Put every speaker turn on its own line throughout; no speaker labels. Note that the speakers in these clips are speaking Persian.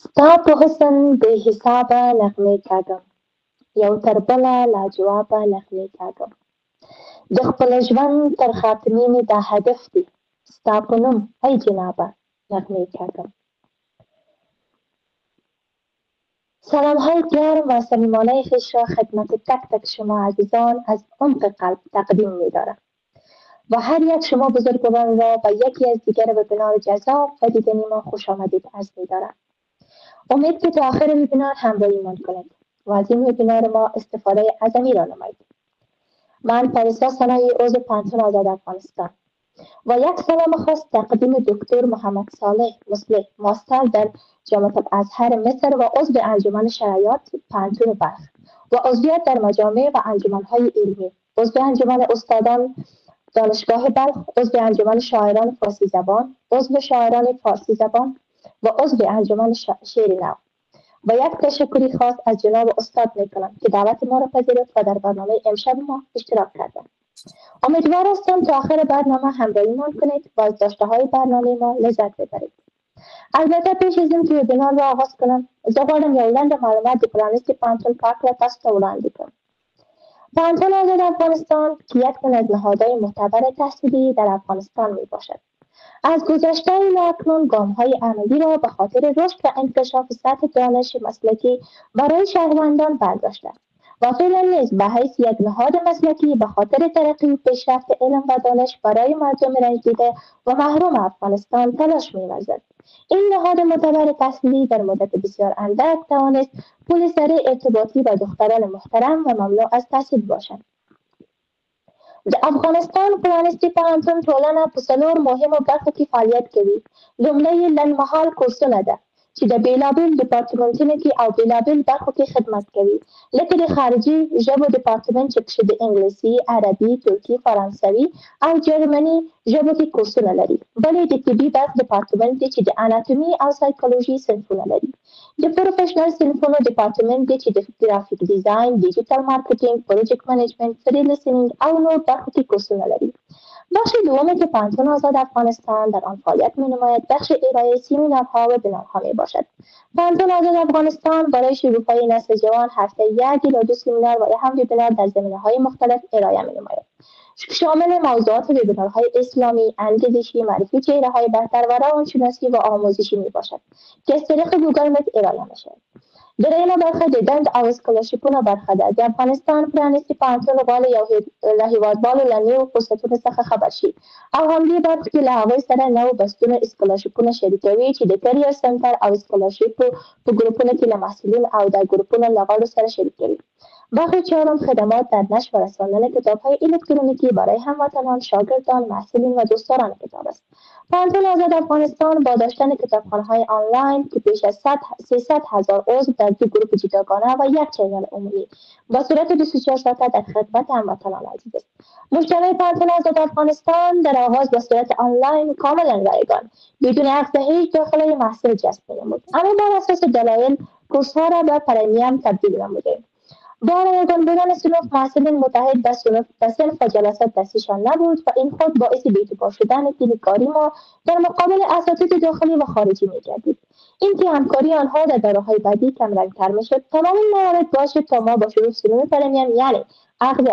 ستا په حسن بې حسابه نغمې کاږم یو تر بله لاجوابه نغمې کاږم د خپل ژوند تر خاتمې مې دا هدف دی ستا په نوم ای جنابه نغمې کاږم سلامهای گرم و صمیمانه خویش را خدمت تک تک شما عزیزان از عمق قلب تقدیم می‌دارم و هر یک شما بزرگواران را و یکی از دیگر وبینار جذاب و دیدنی ما خوش آمدید عرض می‌دارم. امید که تا آخر وبینار همراهیمان کنید و از این وبینار ما استفاده عظیمی را نمایید. من پریسا ثنایی عضو پانتون آزاد افغانستان و یک سلام خاص تقدیم دکتر محمد صالح مصلح ماستر در جامعه الازهر مصر و عضو انجمن شرایط پانتون بلخ و عضویت در مجامع و انجمنهای علمی، عضو انجمن استادان دانشگاه بلخ، عضو انجمن شاعران فارسی زبان، عضو شاعران فارسی زبان و عضو انجمن شعر نو. و یک تشکری خاص از جناب استاد میکنم که دعوت ما را پذیرفت و در برنامه امشب ما اشتراک کردند. امیدوار هستم تا آخر برنامه همراهیمان کنید و از داشته‌های برنامه ما لذت ببرید. البته پیش از اینکه وبینار را آغاز کنم زه غواړم یو لنډه معلومات د پرانیستي پوهنتون په هکله تاسو ته وړاندې کړم. پوهنتون آزاد افغانستان که یک از نهادهای معتبر تحصیلی در افغانستان می باشد. از گذشته الی اکنون گام‌های عملی را به خاطر رشد و انکشاف سطح دانش مسلکی برای شهروندان برداشته و فعلا نیز به حیث یک نهاد مسلکی به خاطر ترقی و پیشرفت علم و دانش برای مردم رنجیده و محروم افغانستان تلاش می‌ورزد. این نهاد معتبر تحصیلی در مدت بسیار اندک توانست پل سر ارتباطی با دختران محترم و مملو از تحصیل باشد. د افغانستان پرانیستي پوهنتون ټولنه په څلور مهمو برخو کې فعالیت کوي. لومړی یې لنډمهال کورسونه ده چې د بیلابیل ډپارټمنټونو کې او بیلابیل برخو کې خدمت کوي، لکه د خارجي ژبو ډپارټمنټ چې کښې د انګلیسي، عربي، ترکي، فرانسوي او جرمني ژبو کې کورسونه لري. بل یې د طبي برخ ډپارټمنټ دی چې د اناتومي او سایکولوژي صنفونه لري. د پروفیشنل صنفونو ډپارټمنټ دی چې د ګرافیک ډیزاین، ډیجیټل مارکیټینګ، پروجیکټ منیجمنټ، فری لیسنینګ او نور برخو کې کورسونه لري. بخش دومی که پانتون آزاد افغانستان در آن فعالیت می‌نماید بخش ارائه سیمینارها و وبینارها میباشد. پانتون آزاد افغانستان برای شکوفایی نسل جوان هفته یک یا دو سیمینار و یا هم وبینار در زمینه‌های مختلف ارائه می‌نماید. شامل موضوعات وبینارهای اسلامی، انگیزشی، معرفی چهره‌های برتر و روانشناسی و آموزشی میباشد که از طریق گوگل مت ارائه می‌شود. درېیمه برخه د دند او سکالرشیپونو برخه ده. د افغانستان پرانیستي پوهنتون غواړي له هیوادوالو له نویو فرصتونو څخه خبر شي او همدې برخه کې له هغوی سره نوو بستونه اسکالرشیپونه شریکوي چې د کریر سنټر او اسکالرشیپو په ګروپونو کې له محصلین او د ګروپونو له غړو سره شریکوي. بخش چهارم خدمات در نشر و رساندن کتاب‌های الکترونیکی برای هموطنان، شاگردان، محصلین و دوستداران کتاب است. پوهنتون آزاد افغانستان با داشتن کتابخانه‌های آنلاین که بیش از 300,000 عضو در دو گروه جداگانه و یک چینل عمومی با صورت 24 ساعته در خدمت هموطنان عزیز است. مجتمع پوهنتون آزاد افغانستان در آغاز با صورت آنلاین کاملا رایگان بدون اخذ هیچ داخله محصول جذب نمود، اما بر اساس دلایل کورس‌ها را به پرمیوم تبدیل نموده. با رایگان بودن صنف محصلین متحد به صنف و جلسات دستیشان نبود و این خود باعث بی‌اعتبار شدن تیم کاری ما در مقابل اساتید داخلی و خارجی می‌گردید. اینکه همکاری آنها در دوره‌های بعدی کمرنگ‌تر می‌شد تمام این موارد باعث شد تا ما با شروع سنوم پرمیوم یعنی عقد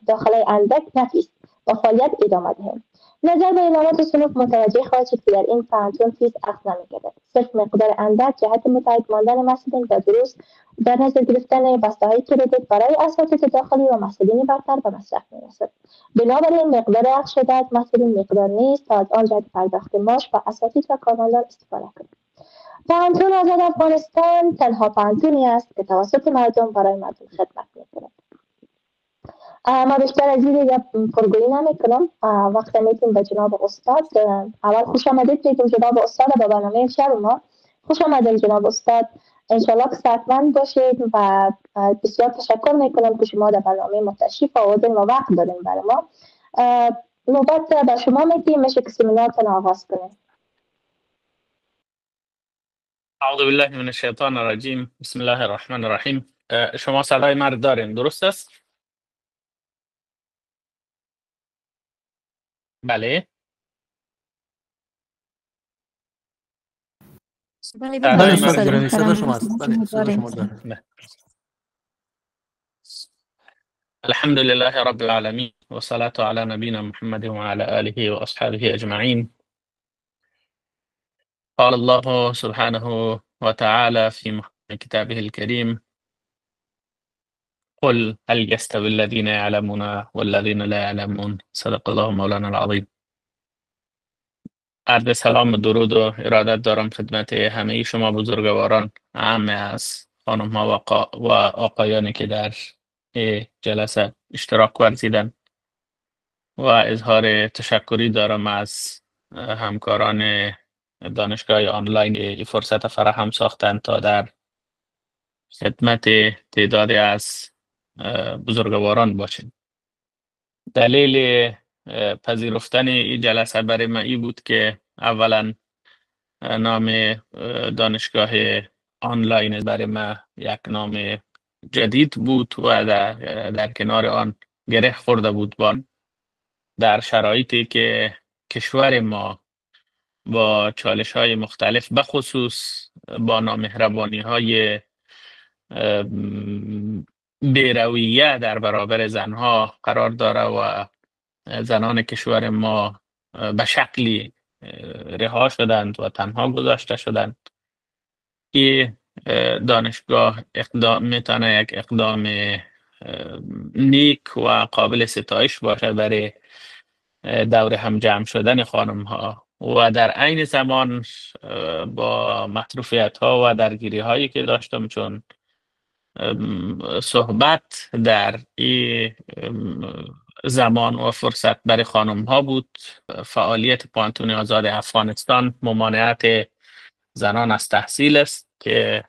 داخله اندک نفیست و فعالیت ادامه دهیم. نظر به اعلامات صنف متوجه خواهد شد که در این پوهنتون فیس اخذ نمی‌گردد، صرف مقدار اندک جهت متحد ماندن محصلین و دروس در نظر گرفتن بسته‌های کردیت برای اساتید داخلی و محصلین برتر به مصرف می‌رسد. بنابراین مقدار اخذ شده از محصلین مقدار نیست تا از آن جهت پرداخت معاش و اساتید و کارمندان استفاده کنید. پوهنتون آزاد افغانستان تنها پوهنتونی است که توسط مردم برای مردم خدمت می‌کند. ما بیشتر از این دیگه پرگویی نمی‌کنم. وقت میتیم به جناب استاد. اول خوش آمدید میگم جناب استاد به برنامه امشب ما. خوش آمدید جناب استاد. انشالله که صحتمند باشید و بسیار تشکر میکنم که شما در برنامه ما تشریف آوردین و وقت دادین برای ما. نوبت به شما میدیم، میشه که سمینارتون آغاز کنید.
اعوذ بالله من الشیطان الرجیم. بسم الله الرحمن الرحیم. شما صدای من رو دارین، درست است؟ بله.
بله
صدای
بله
بله
مرا
استاد
استاد
گرامی، صدا
محترم
شماست.
صدا
بله
شما
صدا
داریم.
شما داره.
بله. الحمد لله رب العالمين والصلاة على نبينا محمد وعلى آله وأصحابه أجمعين. قال الله سبحانه وتعالى في محكم كتابه الكريم: قل هل يستوي الذين يعلمون والذين لا يعلمون. صدق الله مولانا العظيم. عرض سلام و درود و ارادت دارم خدمت همه شما بزرگواران، عامه از خانم ها و آقایانی که در این جلسه اشتراک ورزیدن، و اظهار تشکری دارم از همکاران دانشگاه آنلاین که این فرصت فراهم ساختند تا در خدمت تعدادی از بزرگواران باشیم. دلیل پذیرفتن این جلسه برای من این بود که اولا نام دانشگاه آنلاین برای من یک نام جدید بود و در کنار آن گره خورده بود در شرایطی که کشور ما با چالش های مختلف بخصوص با نامهربانی های بیرویه در برابر زنها قرار داره و زنان کشور ما به شکلی رها شدند و تنها گذاشته شدند. این دانشگاه میتونه یک اقدام نیک و قابل ستایش باشه برای دور هم جمع شدن خانم ها و در عین زمان با مطروفیت ها و درگیری هایی که داشتم، چون صحبت در این زمان و فرصت برای خانم ها بود، فعالیت پانتون آزاد افغانستان ممانعت زنان از تحصیل است که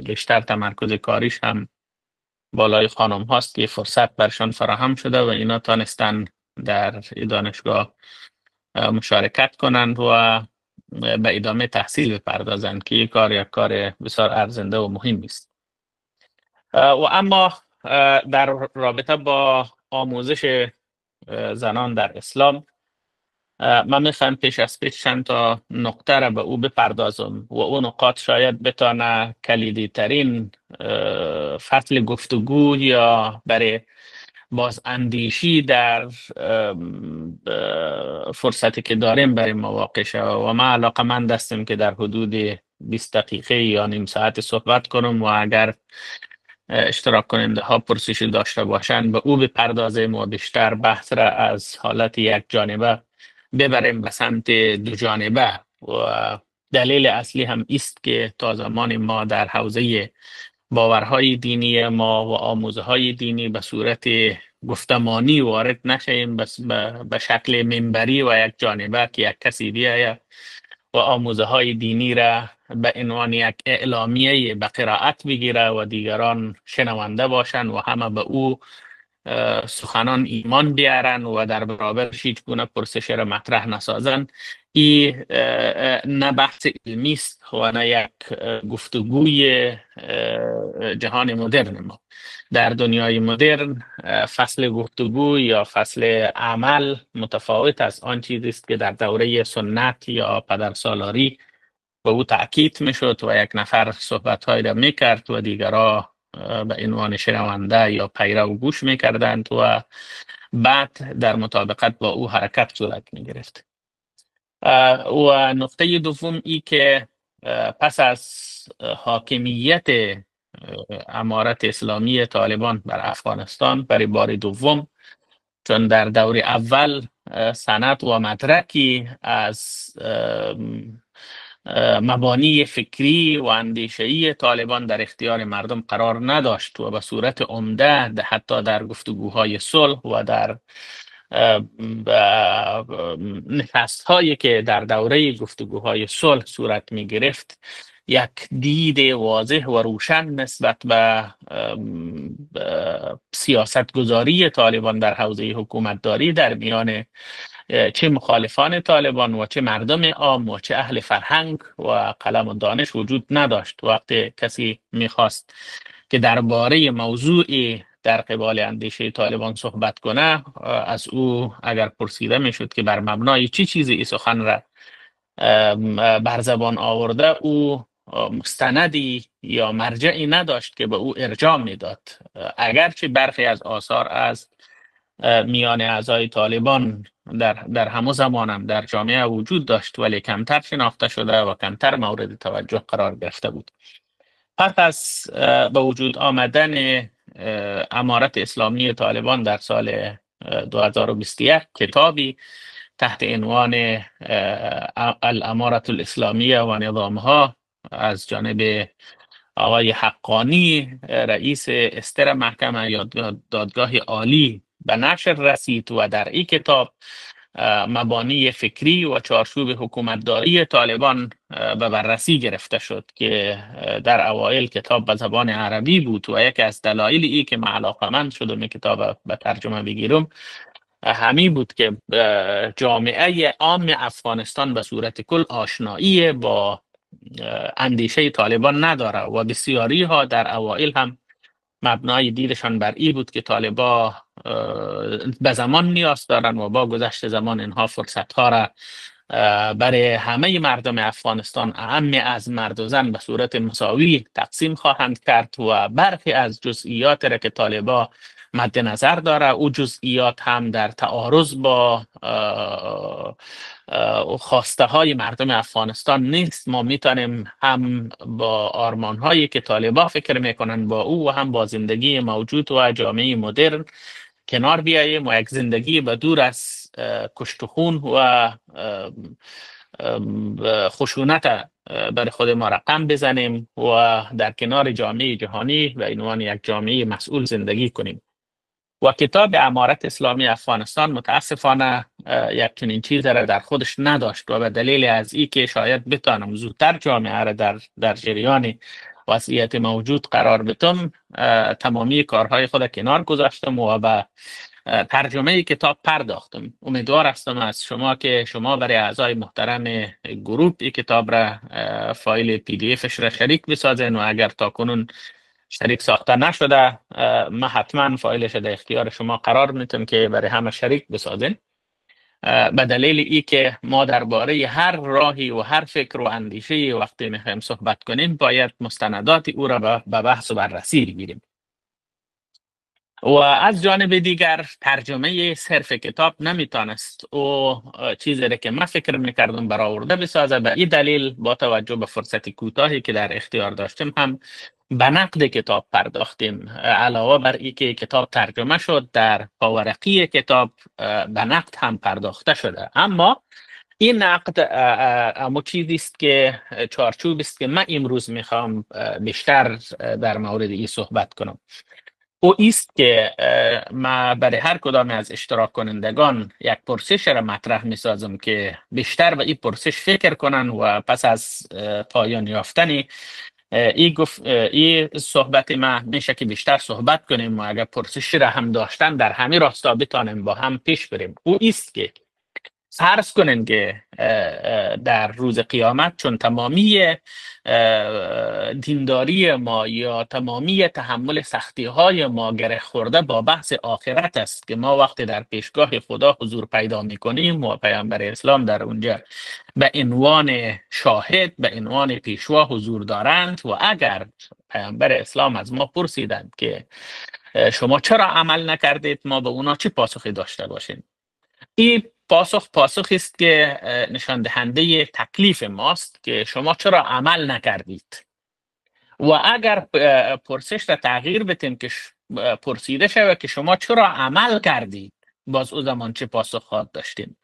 بیشتر تمرکز کاریش هم بالای خانم هاست که فرصت برشان فراهم شده و اینا تانستن در دانشگاه مشارکت کنند و به ادامه تحصیل بپردازند که یک کار بسیار ارزنده و مهم است. و اما در رابطه با آموزش زنان در اسلام، من میخوام پیش از پیش چند تا نقطه را به او بپردازم و اون نقاط شاید بتانه کلیدی ترین فصل گفتگو یا برای باز اندیشی در فرصتی که داریم برای مواقع شد. و من علاقمند هستم که در حدود 20 دقیقه یا نیم ساعت صحبت کنم و اگر اشتراک کننده ها پرسشی داشته باشند به او بپردازیم و بیشتر بحث را از حالت یک جانبه ببریم به سمت دو جانبه. و دلیل اصلی هم است که تا زمان ما در حوزه باورهای دینی ما و آموزهای دینی به صورت گفتمانی وارد نشیم، بس به شکل منبری و یک جانبه که یک کسی بیاید و آموزه های دینی را به عنوان یک اعلامیه به قرائت بگیره و دیگران شنونده باشند و همه به او سخنان ایمان بیارن و در برابرش هیچ گونه پرسش را مطرح نسازن. این نه بحث علمی است و نه یک گفتگوی جهان مدرن ما. در دنیای مدرن فصل گفتگو یا فصل عمل متفاوت از آن چیزی است که در دوره سنت یا پدرسالاری به او تأکید میشد و یک نفر صحبت‌هایی را میکرد و دیگرها به عنوان شنونده یا پیرو گوش میکردند و بعد در مطابقت با او حرکت صورت میگرفت. و نقطه دوم ای که پس از حاکمیت امارت اسلامی طالبان بر افغانستان برای بار دوم، چون در دور اول سند و مدرکی از مبانی فکری و اندیشه‌ای طالبان در اختیار مردم قرار نداشت و به صورت عمده حتی در گفتگوهای صلح و در نشست هایی که در دوره گفتگوهای صلح صورت می گرفت یک دید واضح و روشن نسبت به سیاست گذاری طالبان در حوزه حکومتداری در میان چه مخالفان طالبان و چه مردم عام و چه اهل فرهنگ و قلم و دانش وجود نداشت. وقتی کسی میخواست که درباره موضوعی در قبال اندیشه طالبان صحبت کنه، از او اگر پرسیده میشد که بر مبنای چه چیزی این سخن را بر زبان آورده، او مستندی یا مرجعی نداشت که به او ارجاع میداد. اگرچه برخی از آثار از میان اعضای طالبان در همو زمانم در جامعه وجود داشت، ولی کمتر شناخته شده و کمتر مورد توجه قرار گرفته بود. پس از به وجود آمدن امارت اسلامی طالبان در سال 2021 کتابی تحت عنوان الامارت الاسلامیه و نظامها از جانب آقای حقانی رئیس استر محکمه یا دادگاه عالی به نشر رسید و در این کتاب مبانی فکری و چارچوب حکومتداری طالبان به بررسی گرفته شد که در اوایل کتاب به زبان عربی بود و یکی از دلایل ای که من علاقمند شدم این کتاب به ترجمه بگیرم همین بود که جامعه عام افغانستان به صورت کل آشنایی با اندیشه طالبان نداره و بسیاری ها در اوایل هم مبنای دیدشان بر این بود که طالبا به زمان نیاز دارن و با گذشت زمان اینها فرصت ها را برای همه مردم افغانستان اعم از مرد و زن به صورت مساوی تقسیم خواهند کرد و برخی از جزئیات را که طالبا مد نظر داره او جزئیات هم در تعارض با خواسته های مردم افغانستان نیست. ما میتونیم هم با آرمان هایی که طالبا فکر میکنن با او و هم با زندگی موجود و جامعه مدرن کنار بیاییم و یک زندگی به دور از کشت و خون و خشونت بر خود ما رقم بزنیم و در کنار جامعه جهانی به عنوان یک جامعه مسئول زندگی کنیم. و کتاب امارت اسلامی افغانستان متاسفانه یک چنین چیز را در خودش نداشت و به دلیل از این که شاید بتانم زودتر جامعه را در جریان وضعیت موجود قرار بدم تمامی کارهای خود کنار گذاشتم و به ترجمه کتاب پرداختم. امیدوار هستم از شما که شما برای اعضای محترم گروه این کتاب را فایل پی دی افش را شریک بسازین و اگر تا کنون شریک ساخته نشده من حتما فایلش در اختیار شما قرار میتونم که برای همه شریک بسازین به دلیل ای که ما درباره هر راهی و هر فکر و اندیشه وقتی میخوایم صحبت کنیم باید مستندات او را به بحث و بررسی بگیریم. و از جانب دیگر ترجمه صرف کتاب نمیتونست او چیزی را که من فکر میکردم برآورده بسازه. به این دلیل با توجه به فرصت کوتاهی که در اختیار داشتیم هم به نقد کتاب پرداختیم. علاوه بر این که کتاب ترجمه شد در پاورقی کتاب به نقد هم پرداخته شده، اما این نقد اما چیزی است که چارچوبی است که من امروز میخوام بیشتر در مورد این صحبت کنم. او است که ما برای هر کدام از اشتراک کنندگان یک پرسش را مطرح می سازم که بیشتر به این پرسش فکر کنن و پس از پایان یافتن این صحبت ما میشه که بیشتر صحبت کنیم و اگر پرسشی را هم داشتن در همین راستا بتانیم با هم پیش بریم. او است که فرض کنن که در روز قیامت چون تمامی دینداری ما یا تمامی تحمل سختی های ما گره خورده با بحث آخرت است که ما وقتی در پیشگاه خدا حضور پیدا میکنیم و پیامبر اسلام در اونجا به عنوان شاهد به عنوان پیشوا حضور دارند و اگر پیامبر اسلام از ما پرسیدند که شما چرا عمل نکردید ما به اونا چه پاسخی داشته باشیم. این پاسخ است که نشان دهنده تکلیف ماست که شما چرا عمل نکردید و اگر پرسش را تغییر بدیم که پرسیده شود که شما چرا عمل کردید باز او زمان چه پاسخ خواهد داشتین.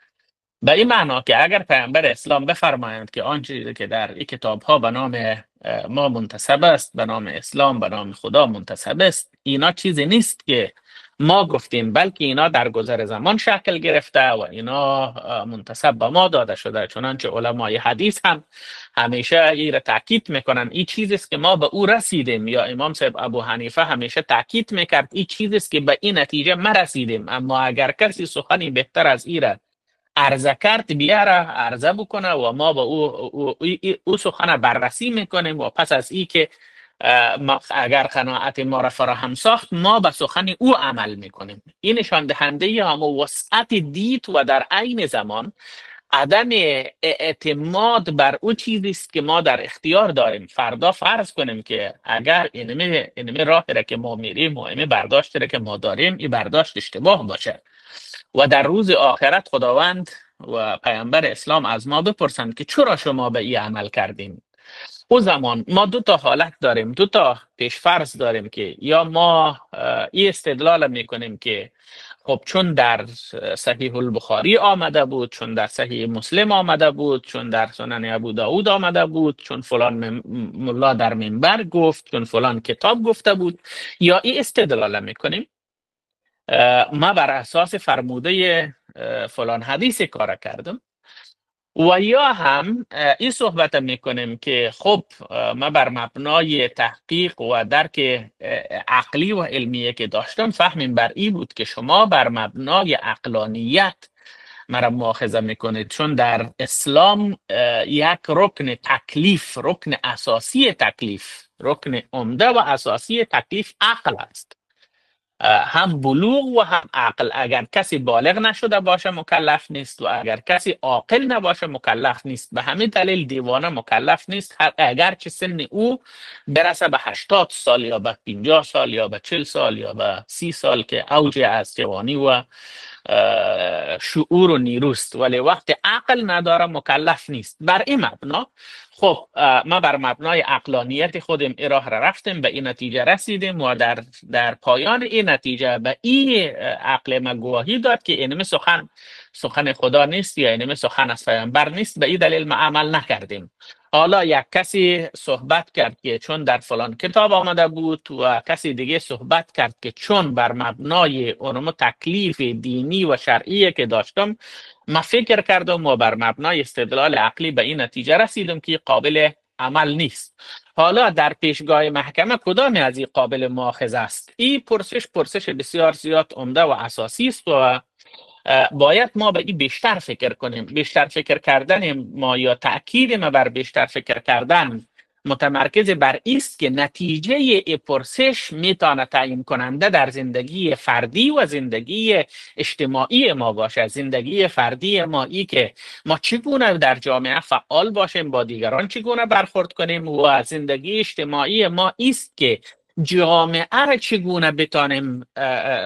به این معنا که اگر پیامبر اسلام بفرمایند که آنچه که در این کتاب ها به نام ما منتسب است به نام اسلام به نام خدا منتسب است اینا چیزی نیست که ما گفتیم بلکه اینا در گذر زمان شکل گرفته و اینا منتسب به ما داده شده. چنانچه علمای حدیث هم همیشه این را تاکید میکنن این چیزی است که ما به او رسیدیم یا امام صاحب ابو حنیفه همیشه تاکید میکرد این چیزی است که به این نتیجه ما رسیدیم. اما اگر کسی سخنی بهتر از این را عرضه کرد بیاره عرضه بکنه و ما با او سخن بررسی میکنیم و پس از این که اگر قناعت ما را فراهم ساخت ما به سخن او عمل میکنیم. این نشان دهنده هم وسعت دید و در عین زمان عدم اعتماد بر اون چیزی است که ما در اختیار داریم. فردا فرض کنیم که اگر اینمی راهی را که ما میریم و اینمی برداشتی را که ما داریم این برداشت اشتباه باشه و در روز آخرت خداوند و پیامبر اسلام از ما بپرسند که چرا شما به این عمل کردین، او زمان ما دو تا حالت داریم، دو تا پیشفرض داریم که یا ما این استدلال میکنیم که خب چون در صحیح البخاری آمده بود، چون در صحیح مسلم آمده بود، چون در سنن ابو داود آمده بود، چون فلان ملا در منبر گفت، چون فلان کتاب گفته بود، یا این استدلال میکنیم ما بر اساس فرموده فلان حدیث کار کردم، و یا هم این صحبت میکنیم که خب ما بر مبنای تحقیق و درک عقلی و علمیه که داشتم فهمیم بر این بود که شما بر مبنای عقلانیت مرا مؤاخذه میکنید، چون در اسلام یک رکن تکلیف، رکن اساسی تکلیف، رکن عمده و اساسی تکلیف عقل است، هم بلوغ و هم عقل. اگر کسی بالغ نشده باشه مکلف نیست و اگر کسی عاقل نباشه مکلف نیست. به همین دلیل دیوانه مکلف نیست اگر چه سن او برسه به 80 سال یا به 50 سال یا به 40 سال یا به 30 سال که اوج از جوانی و شعور و نیروست، ولی وقت عقل نداره مکلف نیست. بر این مبنا خب ما بر مبنای عقلانیت خودم این راه را رفتیم، به این نتیجه رسیدیم و در پایان این نتیجه به این عقل ما گواهی داد که اینمی سخن خدا نیست یا اینمی سخن از پیامبر نیست، به این دلیل ما عمل نکردیم. حالا یک کسی صحبت کرد که چون در فلان کتاب آمده بود و کسی دیگه صحبت کرد که چون بر مبنای اونم تکلیف دینی و شرعی که داشتم ما فکر کردم و بر مبنای استدلال عقلی به این نتیجه رسیدم که قابل عمل نیست. حالا در پیشگاه محکمه کدام از این قابل مؤاخذه است؟ این پرسش بسیار زیاد عمده و اساسی است و باید ما به این بیشتر فکر کنیم. بیشتر فکر کردن ما یا تأکید ما بر بیشتر فکر کردن متمرکز بر است که نتیجه ای پرسش میتونه تعیین کننده در زندگی فردی و زندگی اجتماعی ما باشه. زندگی فردی ما ای که ما چگونه در جامعه فعال باشیم، با دیگران چگونه برخورد کنیم، و زندگی اجتماعی ما است که جامعه را چگونه بتانیم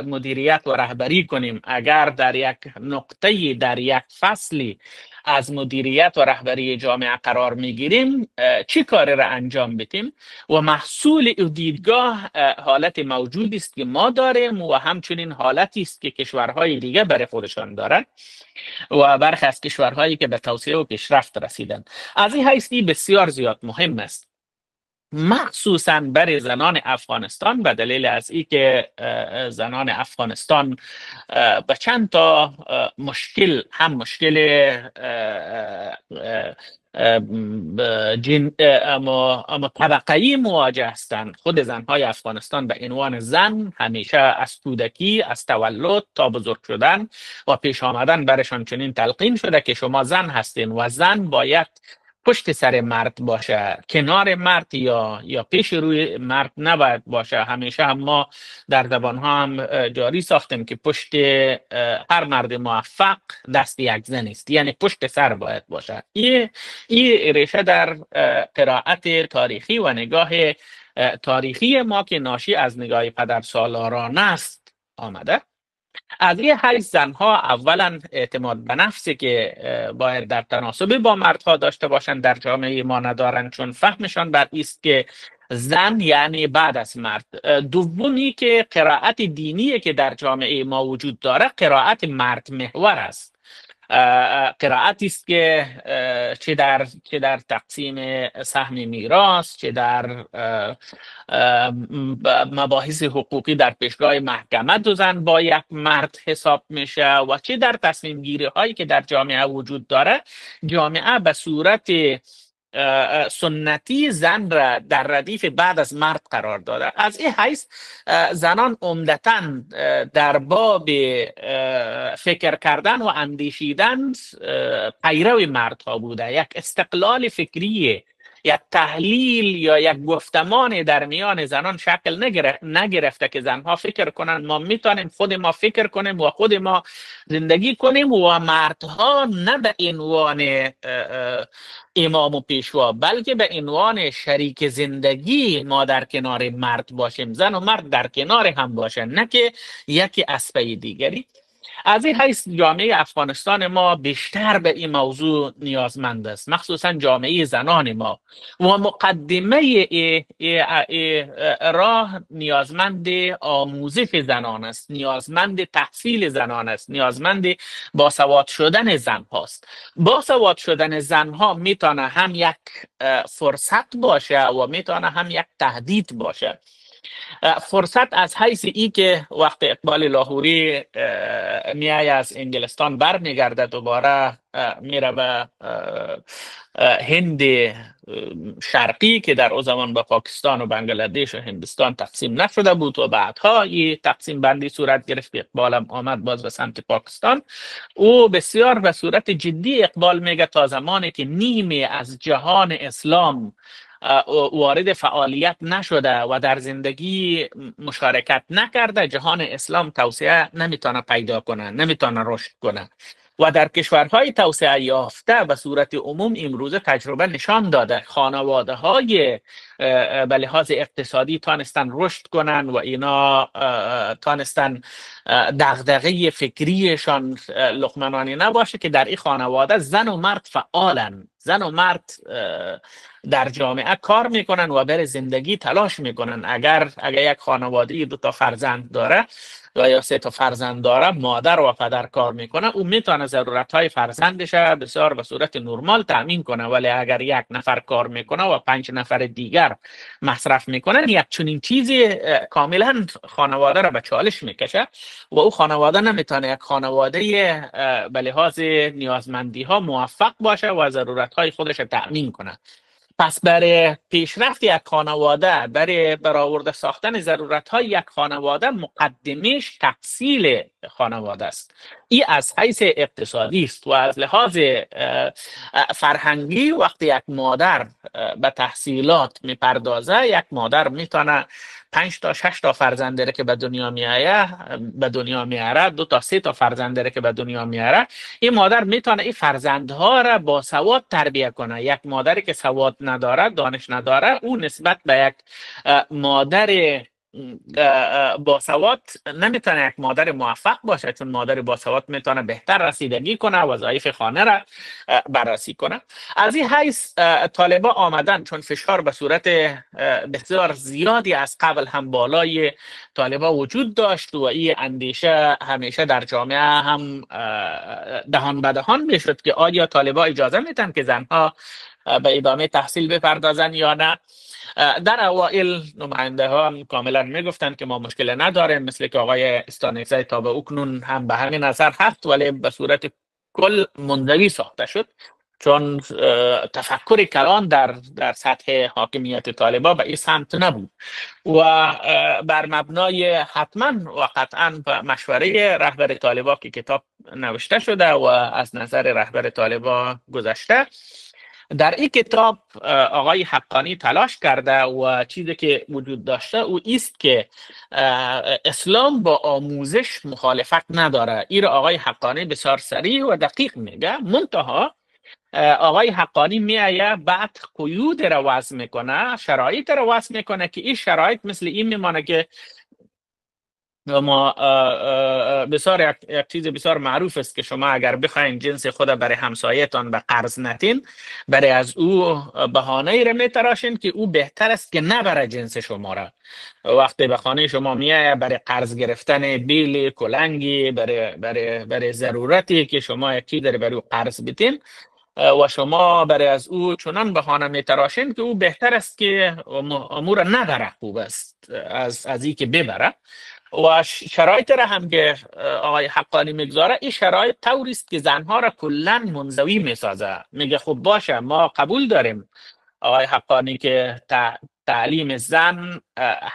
مدیریت و رهبری کنیم. اگر در یک نقطه، در یک فصلی از مدیریت و رهبری جامعه قرار میگیریم چی کاری را انجام بدیم و محصول او دیدگاه حالت موجودی است که ما داریم و همچنین حالتی است که کشورهای دیگه برای خودشان دارند و برخی از کشورهایی که به توسعه و پیشرفت رسیدن. از این حیث بسیار زیاد مهم است، مخصوصا برای زنان افغانستان، به دلیل از اینکه زنان افغانستان به چند تا مشکل، هم مشکل اما طبقه‌ای مواجه هستند. خود زنهای افغانستان به عنوان زن همیشه از کودکی، از تولد تا بزرگ شدن و پیش آمدن برشان چنین تلقین شده که شما زن هستین و زن باید پشت سر مرد باشه، کنار مرد یا پیش روی مرد نباید باشه. همیشه هم ما در زبان ها هم جاری ساختیم که پشت هر مرد موفق دست یک زن است، یعنی پشت سر باید باشه. این ریشه در قرائت تاریخی و نگاه تاریخی ما که ناشی از نگاه پدرسالارانه است آمده. از این حیث زنها اولا اعتماد به نفسی که باید در تناسب با مردها داشته باشند در جامعه ما ندارند، چون فهمشان بر است که زن یعنی بعد از مرد. دومی که قرائت دینی که در جامعه ما وجود داره قرائت مرد محور است. قرائتی است که چه در تقسیم سهم میراث، چه در مباحث حقوقی در پیشگاه محکمه دو زن با یک مرد حساب میشه و چه در تصمیم گیری هایی که در جامعه وجود داره. جامعه به صورت سنتی زن را در ردیف بعد از مرد قرار داده. از این حیث زنان عمدتاً در باب فکر کردن و اندیشیدن پیرو مردها بوده. یک استقلال فکری یک تحلیل یا یک گفتمان در میان زنان شکل نگرفته که زنها فکر کنند ما میتونیم خود ما فکر کنیم و خود ما زندگی کنیم و مردها نه به عنوان امام و پیشوا بلکه به عنوان شریک زندگی ما در کنار مرد باشیم، زن و مرد در کنار هم باشن، نه که یکی از پی دیگری. از این حیث جامعه افغانستان ما بیشتر به این موضوع نیازمند است، مخصوصا جامعه زنان ما، و مقدمه راه نیازمند آموزش زنان است، نیازمند تحصیل زنان است، نیازمند باسواد شدن زن هاست. باسواد شدن زن ها میتونه هم یک فرصت باشه و میتونه هم یک تهدید باشه. فرصت از حیث ای که وقت اقبال لاهوری میای از انگلستان برمیگرده، دوباره میره به هند شرقی که در او زمان به پاکستان و بنگلادش و هندوستان تقسیم نشده بود و بعدها این تقسیم بندی صورت گرفت. اقبالم آمد باز به سمت پاکستان. او بسیار به صورت جدی اقبال میگه تا زمانی که نیمی از جهان اسلام وارد فعالیت نشده و در زندگی مشارکت نکرده، جهان اسلام توسعه نمیتونه پیدا کنه، نمیتونه رشد کنه. و در کشورهای توسعه یافته به صورت عموم امروزه تجربه نشان داده خانواده های به لحاظ اقتصادی تانستن رشد کنن و اینا تانستن دغدغه فکریشان لقمه نباشه که در این خانواده زن و مرد فعالن، زن و مرد در جامعه کار میکنن و برای زندگی تلاش میکنن. اگر یک خانواده 2 فرزند داره یا 3 فرزند داره، مادر و پدر کار میکنه، او میتونه ضرورت های فرزندش بسیار به صورت نرمال تامین کنه. ولی اگر 1 نفر کار میکنه و 5 نفر دیگر مصرف میکنن، یک چنین چیزی کاملا خانواده را به چالش میکشه و او خانواده نمیتونه یک خانواده به لحاظ نیازمندی ها موفق باشه و ضرورت های خودش تامین کنه. پس برای پیشرفت یک خانواده، برای برآورده ساختن ضرورت های یک خانواده، مقدمش تحصیل خانواده است. این از حیث اقتصادی است. و از لحاظ فرهنگی وقتی یک مادر به تحصیلات میپردازه، یک مادر میتونه 5 تا 6 تا فرزند داره که به دنیا میاره، 2 تا 3 تا فرزند داره که به دنیا میاره. این مادر میتونه این فرزندها را با سواد تربیت کنه. یک مادری که سواد نداره، دانش نداره، او نسبت به یک مادر با سواد نمیتونه یک مادر موفق باشه، چون مادر با سواد میتونه بهتر رسیدگی کنه، وظایف خانه را بررسی کنه. از این حیث طالبا آمدن، چون فشار به صورت بسیار زیادی از قبل هم بالای طالبا وجود داشت و این اندیشه همیشه در جامعه هم دهان به دهان میشد که آیا طالبا اجازه میتن که زنها به ادامه تحصیل بپردازن یا نه. در اوائل نماینده ها هم کاملا میگفتن که ما مشکل نداریم، مثل که آقای استانکزی تا به اکنون هم به همین نظر هست، ولی به صورت کل منزوی ساخته شد، چون تفکر کلان در سطح حاکمیت طالبا به این سمت نبود و بر مبنای حتما و قطعا مشوره رهبر طالبا که کتاب نوشته شده و از نظر رهبر طالبا گذشته، در این کتاب آقای حقانی تلاش کرده و چیزی که وجود داشته او است که اسلام با آموزش مخالفت نداره. این را آقای حقانی بسیار سریع و دقیق میگه، منتها آقای حقانی میایه بعد قیود را وضع میکنه، شرایط را وضع میکنه که این شرایط مثل این میمانه که ما بسیار یک چیز بسیار معروف است که شما اگر بخواین جنس خود برای همسایتان به قرض نتین، برای از او بهانه ای را میتراشین که او بهتر است که نبره جنس شما را. وقتی به خانه شما میایه برای قرض گرفتن بیل کلنگی، برای ضرورتی که شما یک چیز برای او قرض بتین و شما برای از او چنان بهانه میتراشین که او بهتر است که امور نبره، خوب است از این که ببره. و شرایط را هم که آقای حقانی میگذاره، این شرایط طوری است که زنها را کلا منزوی میسازه. میگه خب باشه ما قبول داریم آقای حقانی که تعلیم زن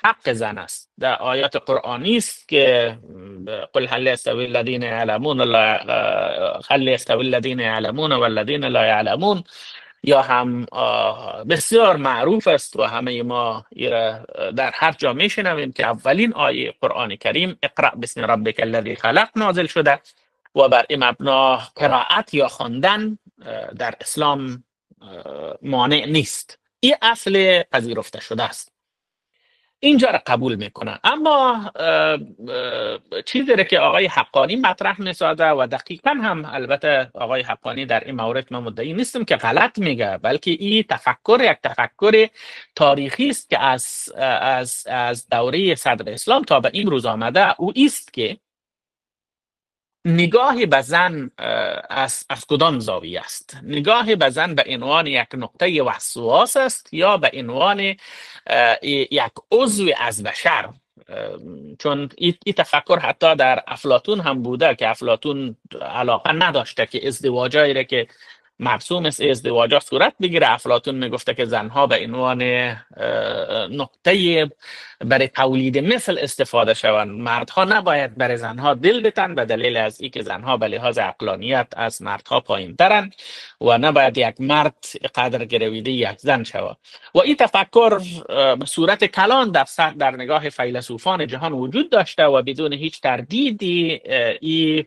حق زن است. در آیات قرآنی است که قل هل یستوی الذین یعلمون والذین لا یعلمون یا هم بسیار معروف است و همه ما در هر جا میشنویم که اولین آیه قرآن کریم اقرأ بسم ربک الذی خلق نازل شده و بر این مبنا قرائت یا خواندن در اسلام مانع نیست. این اصل پذیرفته شده است، اینجا را قبول میکنن. اما چیزی را که آقای حقانی مطرح میسازه و دقیقا هم البته آقای حقانی در این مورد من مدعی نیستم که غلط میگه، بلکه این یک تفکر تاریخی است که از دوره صدر اسلام تا به این روز آمده. او است که نگاه به زن از کدام زاویه است؟ نگاه به زن به عنوان یک نقطه وسواس است یا به عنوان یک عضو از بشر؟ چون این تفکر حتی در افلاطون هم بوده که افلاطون علاقه نداشته که ازدواجایی را که مرسوم است ازدواجا صورت بگیره. افلاطون میگفته که زنها به عنوان نقطه برای تولید مثل استفاده شوند. مردها نباید برای زنها دل بتن به دلیل از اینکه زنها به لحاظ عقلانیت از مردها پایین ترند و نباید یک مرد قدر گرویده یک زن شود. و این تفکر به صورت کلان در نگاه فیلسوفان جهان وجود داشته و بدون هیچ تردیدی این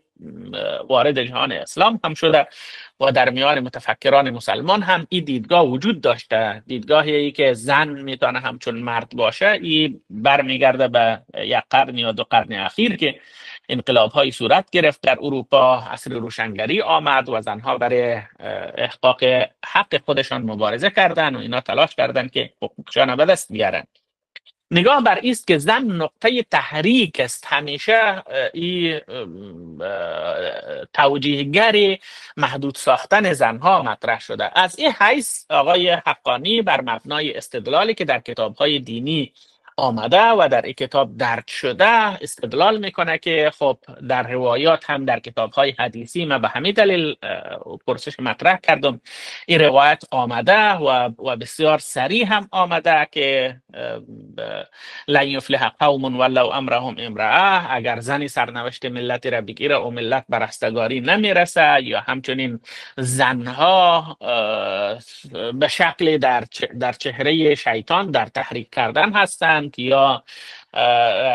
وارد جهان اسلام هم شده و در میان متفکران مسلمان هم این دیدگاه وجود داشته. دیدگاهی که زن میتونه همچون مرد باشه، این برمیگرده به یک قرن یا 2 قرن اخیر که انقلاب های صورت گرفت در اروپا، عصر روشنگری آمد و زنها برای احقاق حق خودشان مبارزه کردند و اینا تلاش کردند که حقوقشان به دست بیارن. نگاه بر است که زن نقطه تحریک است. همیشه این توجیهگر محدود ساختن زنها مطرح شده. از این حیث آقای حقانی بر مبنای استدلالی که در کتاب‌های دینی آمده و در این کتاب درج شده استدلال میکنه که خب در روایات هم در کتاب‌های حدیثی من به همین دلیل پرسش مطرح کردم این روایت آمده و بسیار صریح هم آمده که لن یفلح قوم ولو امرهم امرأه، اگر زنی سرنوشت ملت را بگیره و ملت به رستگاری نمیرسه. یا همچنین زنها به شکل در چهره شیطان در تحریک کردن هستند، یا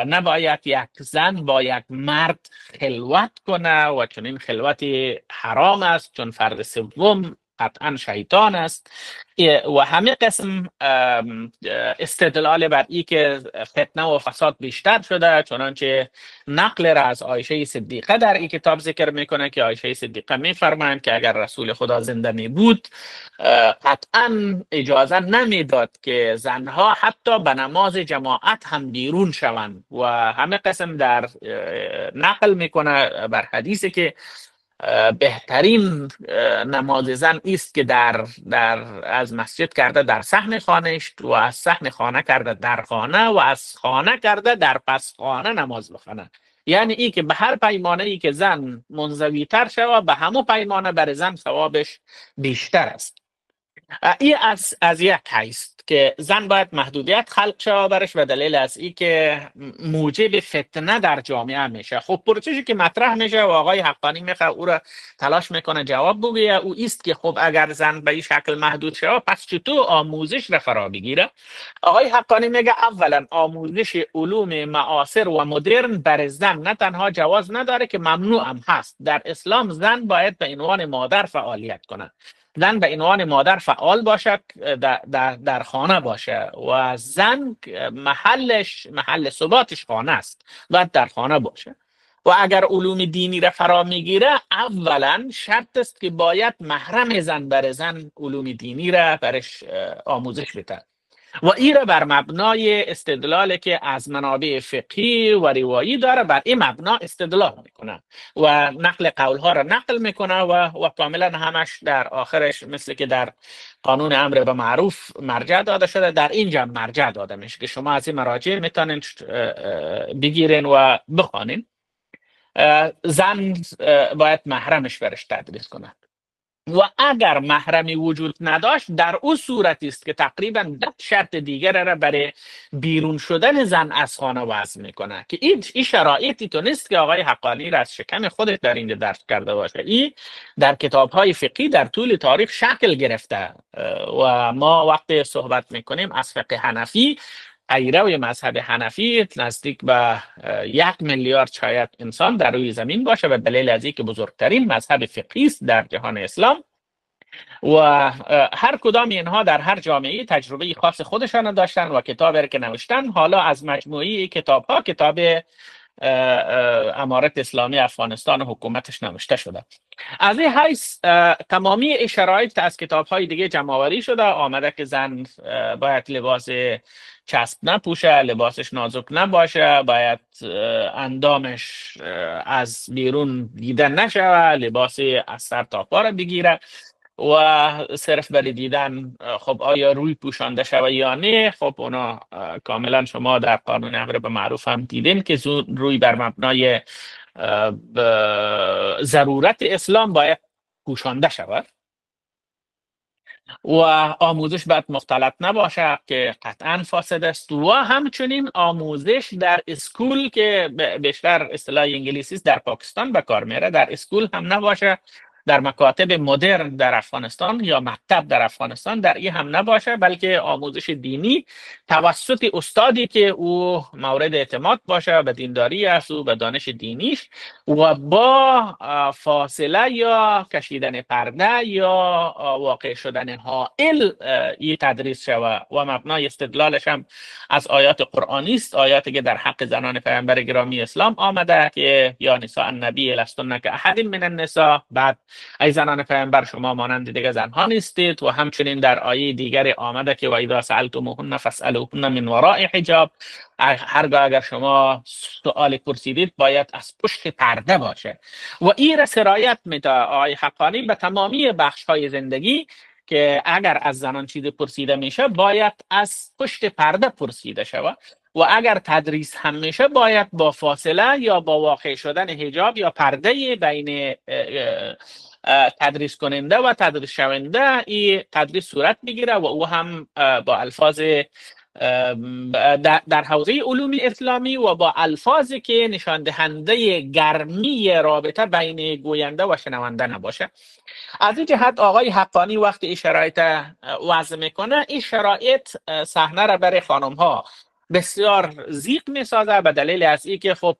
نباید یک زن با یک مرد خلوت کنه و چون این خلوت حرام است چون فرد سوم قطعا شیطان است. و همه قسم استدلال بر ای که فتنه و فساد بیشتر شده، چنانچه نقل را از عایشه صدیقه در این کتاب ذکر میکنه که عایشه صدیقه میفرمایند که اگر رسول خدا زنده می بود قطعا اجازه نمیداد که زنها حتی به نماز جماعت هم بیرون شوند. و همه قسم در نقل میکنه بر حدیثی که بهترین نماز زن است که از مسجد کرده در صحن خانهش و از صحن خانه کرده در خانه و از خانه کرده در پس خانه نماز بخونه. یعنی ای که به هر پیمانه ای که زن منزوی تر شود به همون پیمانه بر زن ثوابش بیشتر است. این از یک حیث که زن باید محدودیت خلق شود برش به دلیل از این که موجب فتنه در جامعه میشه. خب پرسشی که مطرح میشه و آقای حقانی میخواد او را تلاش میکنه جواب بگیره او است که خب اگر زن به این شکل محدود شود پس چطور آموزش را فرا بگیره؟ آقای حقانی میگه اولا آموزش علوم معاصر و مدرن بر زن نه تنها جواز نداره که ممنوع هم هست. در اسلام زن باید به عنوان مادر فعالیت کنه. زن به عنوان مادر فعال باشه، در خانه باشه و زن محل ثباتش خانه است، باید در خانه باشه. و اگر علوم دینی را فرا میگیره اولا شرط است که باید محرم زن بر زن علوم دینی را برش آموزش بده و این را بر مبنای استدلالی که از منابع فقهی و روایی داره بر این مبنا استدلال میکنه و نقل قولها را نقل میکنه و کاملا همش در آخرش مثل که در قانون امر به معروف مرجع داده شده در اینجا مرجع داده میشه که شما از این مراجع میتونین بگیرین و بخوانین. زن باید محرمش برش تدریس کنه. و اگر محرمی وجود نداشت در او صورتی است که تقریبا 10 شرط دیگر را برای بیرون شدن زن از خانه وضع میکنه که این شرایطی تو نیست که آقای حقانی را از شکم خودش در اینجا درس کرده باشه. این در کتاب های فقهی در طول تاریخ شکل گرفته و ما وقتی صحبت میکنیم از فقه حنفی، پیرو مذهب حنفی نزدیک به 1 میلیارد شاید انسان در روی زمین باشه و دلیل از اینکه بزرگترین مذهب فقهی است در جهان اسلام و هر کدام اینها در هر جامعه تجربه خاص خودشان داشتن و کتابی که نوشتن. حالا از مجموعه کتاب ها کتاب امارت اسلامی افغانستان و حکومتش نوشته شده. از این حیث تمامی شرایط از کتاب های دیگه جمع آوری شده. آمده که زن باید لباس چسب نپوشه، لباسش نازک نباشه، باید اندامش از بیرون دیده نشوه، لباس از سر تا پا را بگیره و صرف برای دیدن خب آیا روی پوشانده شوه یا نه. خب اونا کاملا شما در قانون امر به معروف هم دیدین که روی بر مبنای ضرورت اسلام باید پوشانده شود و آموزش باید مختلط نباشه که قطعا فاسد است و همچنین آموزش در اسکول که بیشتر اصطلاح انگلیسی است در پاکستان به کار میره، در اسکول هم نباشه، در مکاتب مدرن در افغانستان یا مکتب در افغانستان در این هم نباشه، بلکه آموزش دینی توسط استادی که او مورد اعتماد باشه به دینداری است و به دانش دینیش و با فاصله یا کشیدن پرده یا واقع شدن حائل این تدریس شود و مبنای استدلالش هم از آیات قرآنی است، آیاتی که در حق زنان پیامبر گرامی اسلام آمده که یا نساء النبی لستن کاحد من النساء، بعد ای زنان پیامبر شما مانند دیگر زنها نیستید، و همچنین در آیه دیگر آمده که و اذا سألتموهن فاسألوهن من وراء حجاب، هرگاه اگر شما سؤال پرسیدید باید از پشت پرده باشه و این را سرایت میده آقای حقانی به تمامی بخش های زندگی که اگر از زنان چیز پرسیده میشه باید از پشت پرده پرسیده شود و اگر تدریس هم میشه باید با فاصله یا با واقع شدن حجاب یا پرده بین تدریس کننده و تدریس شونده این تدریس صورت بگیره و او هم با الفاظ در حوزه علوم اسلامی و با الفاظی که نشان دهنده گرمی رابطه بین گوینده و شنونده نباشه. از این جهت آقای حقانی وقتی این شرایط وضع میکنه، این شرایط صحنه را برای خانم ها بسیار زیق میسازه به دلیل از این که خب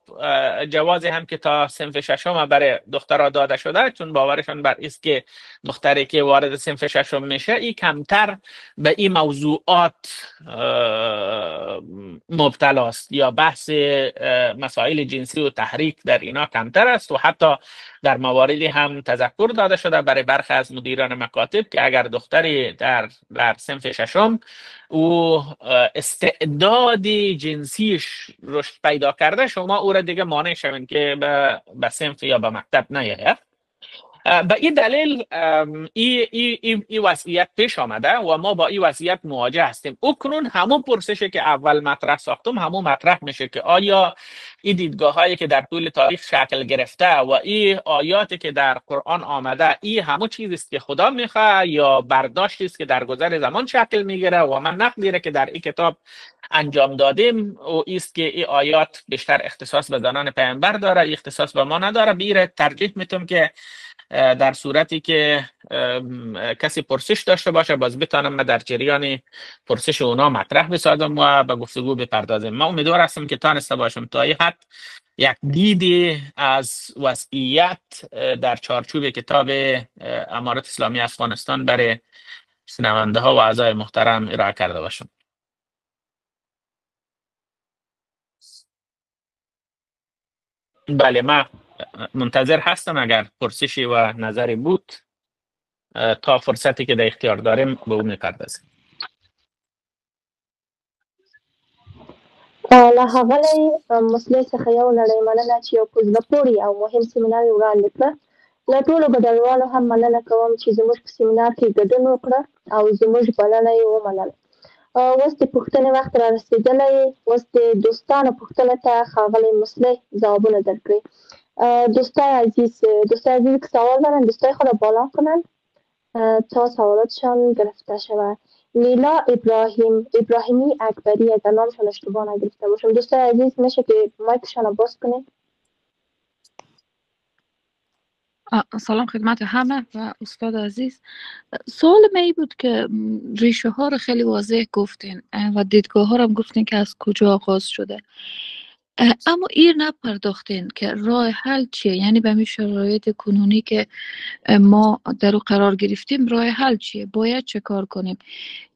جواز هم که تا صنف ششم برای دخترها داده شده، چون باورشان بر است که دختری که وارد صنف ششم میشه این کمتر به این موضوعات مبتلا است یا بحث مسائل جنسی و تحریک در اینا کمتر است و حتی در مواردی هم تذکر داده شده برای برخی از مدیران مکاتب که اگر دختری در صنف ششم او استعداد جنسیش رشد پیدا کرده، شما او را دیگه مانع شوین که به صنف یا به مکتب نیاید. به این دلیل این وضعیت پیش آمده و ما با این وضعیت مواجه هستیم. اکنون همون پرسشی که اول مطرح ساختم همون مطرح میشه که آیا این دیدگاه هایی که در طول تاریخ شکل گرفته و این آیاتی که در قرآن آمده این همون چیزی است که خدا میخواد یا برداشتی است که در گذر زمان شکل میگیره و من نقدی که در این کتاب انجام دادیم و است که این آیات بیشتر اختصاص به زنان پیامبر داره، اختصاص به ما نداره. بیره ترجیح میتونم که در صورتی که کسی پرسش داشته باشه باز بتانم من در جریان پرسش اونا مطرح بسازم و به گفتگو بپردازم. من امیدوار هستم که تانسته باشم تا این حد یک دیدی از وضعیت در چارچوب کتاب امارت اسلامی افغانستان برای شنونده ها و اعضای محترم ارائه کرده باشم. بله، من منتظر هستم اگر پرسشی و نظری بود تا فرصتی که در اختیار داریم به اون میپردازیم.
له هغه مسلې څخه یو نړۍ مننه چې یو په زړه پورې او مهم سیمینار یې وړاندې کړه. له ټولو ګډونوالو هم مننه کوم چې زموږ په سیمینار کې ګډون وکړه او زموږ بلنه یې ومنله. اوس د پوښتنې وخت را رسېدلی، اوس د دوستانو پوښتنو ته ښاغلی مصلح ځوابونه درکړي. دوستای عزیز که سوال دارن دوستای خود را بالا کنن تا سوالاتشان گرفته شود. نیلا ابراهیمی اکبری، اگر نامشان اشتباه نگرفته باشم. دوستان عزیز میشه که مایکشان رو باز کنید.
سلام خدمت همه و استاد عزیز. سوال می بود که ریشه ها رو خیلی واضح گفتین و دیدگاه ها رو هم گفتین که از کجا آغاز شده، اما ایر نپرداختین که راه حل چیه. یعنی به همین شرایط کنونی که ما در او قرار گرفتیم راه حل چیه؟ باید چه کار کنیم؟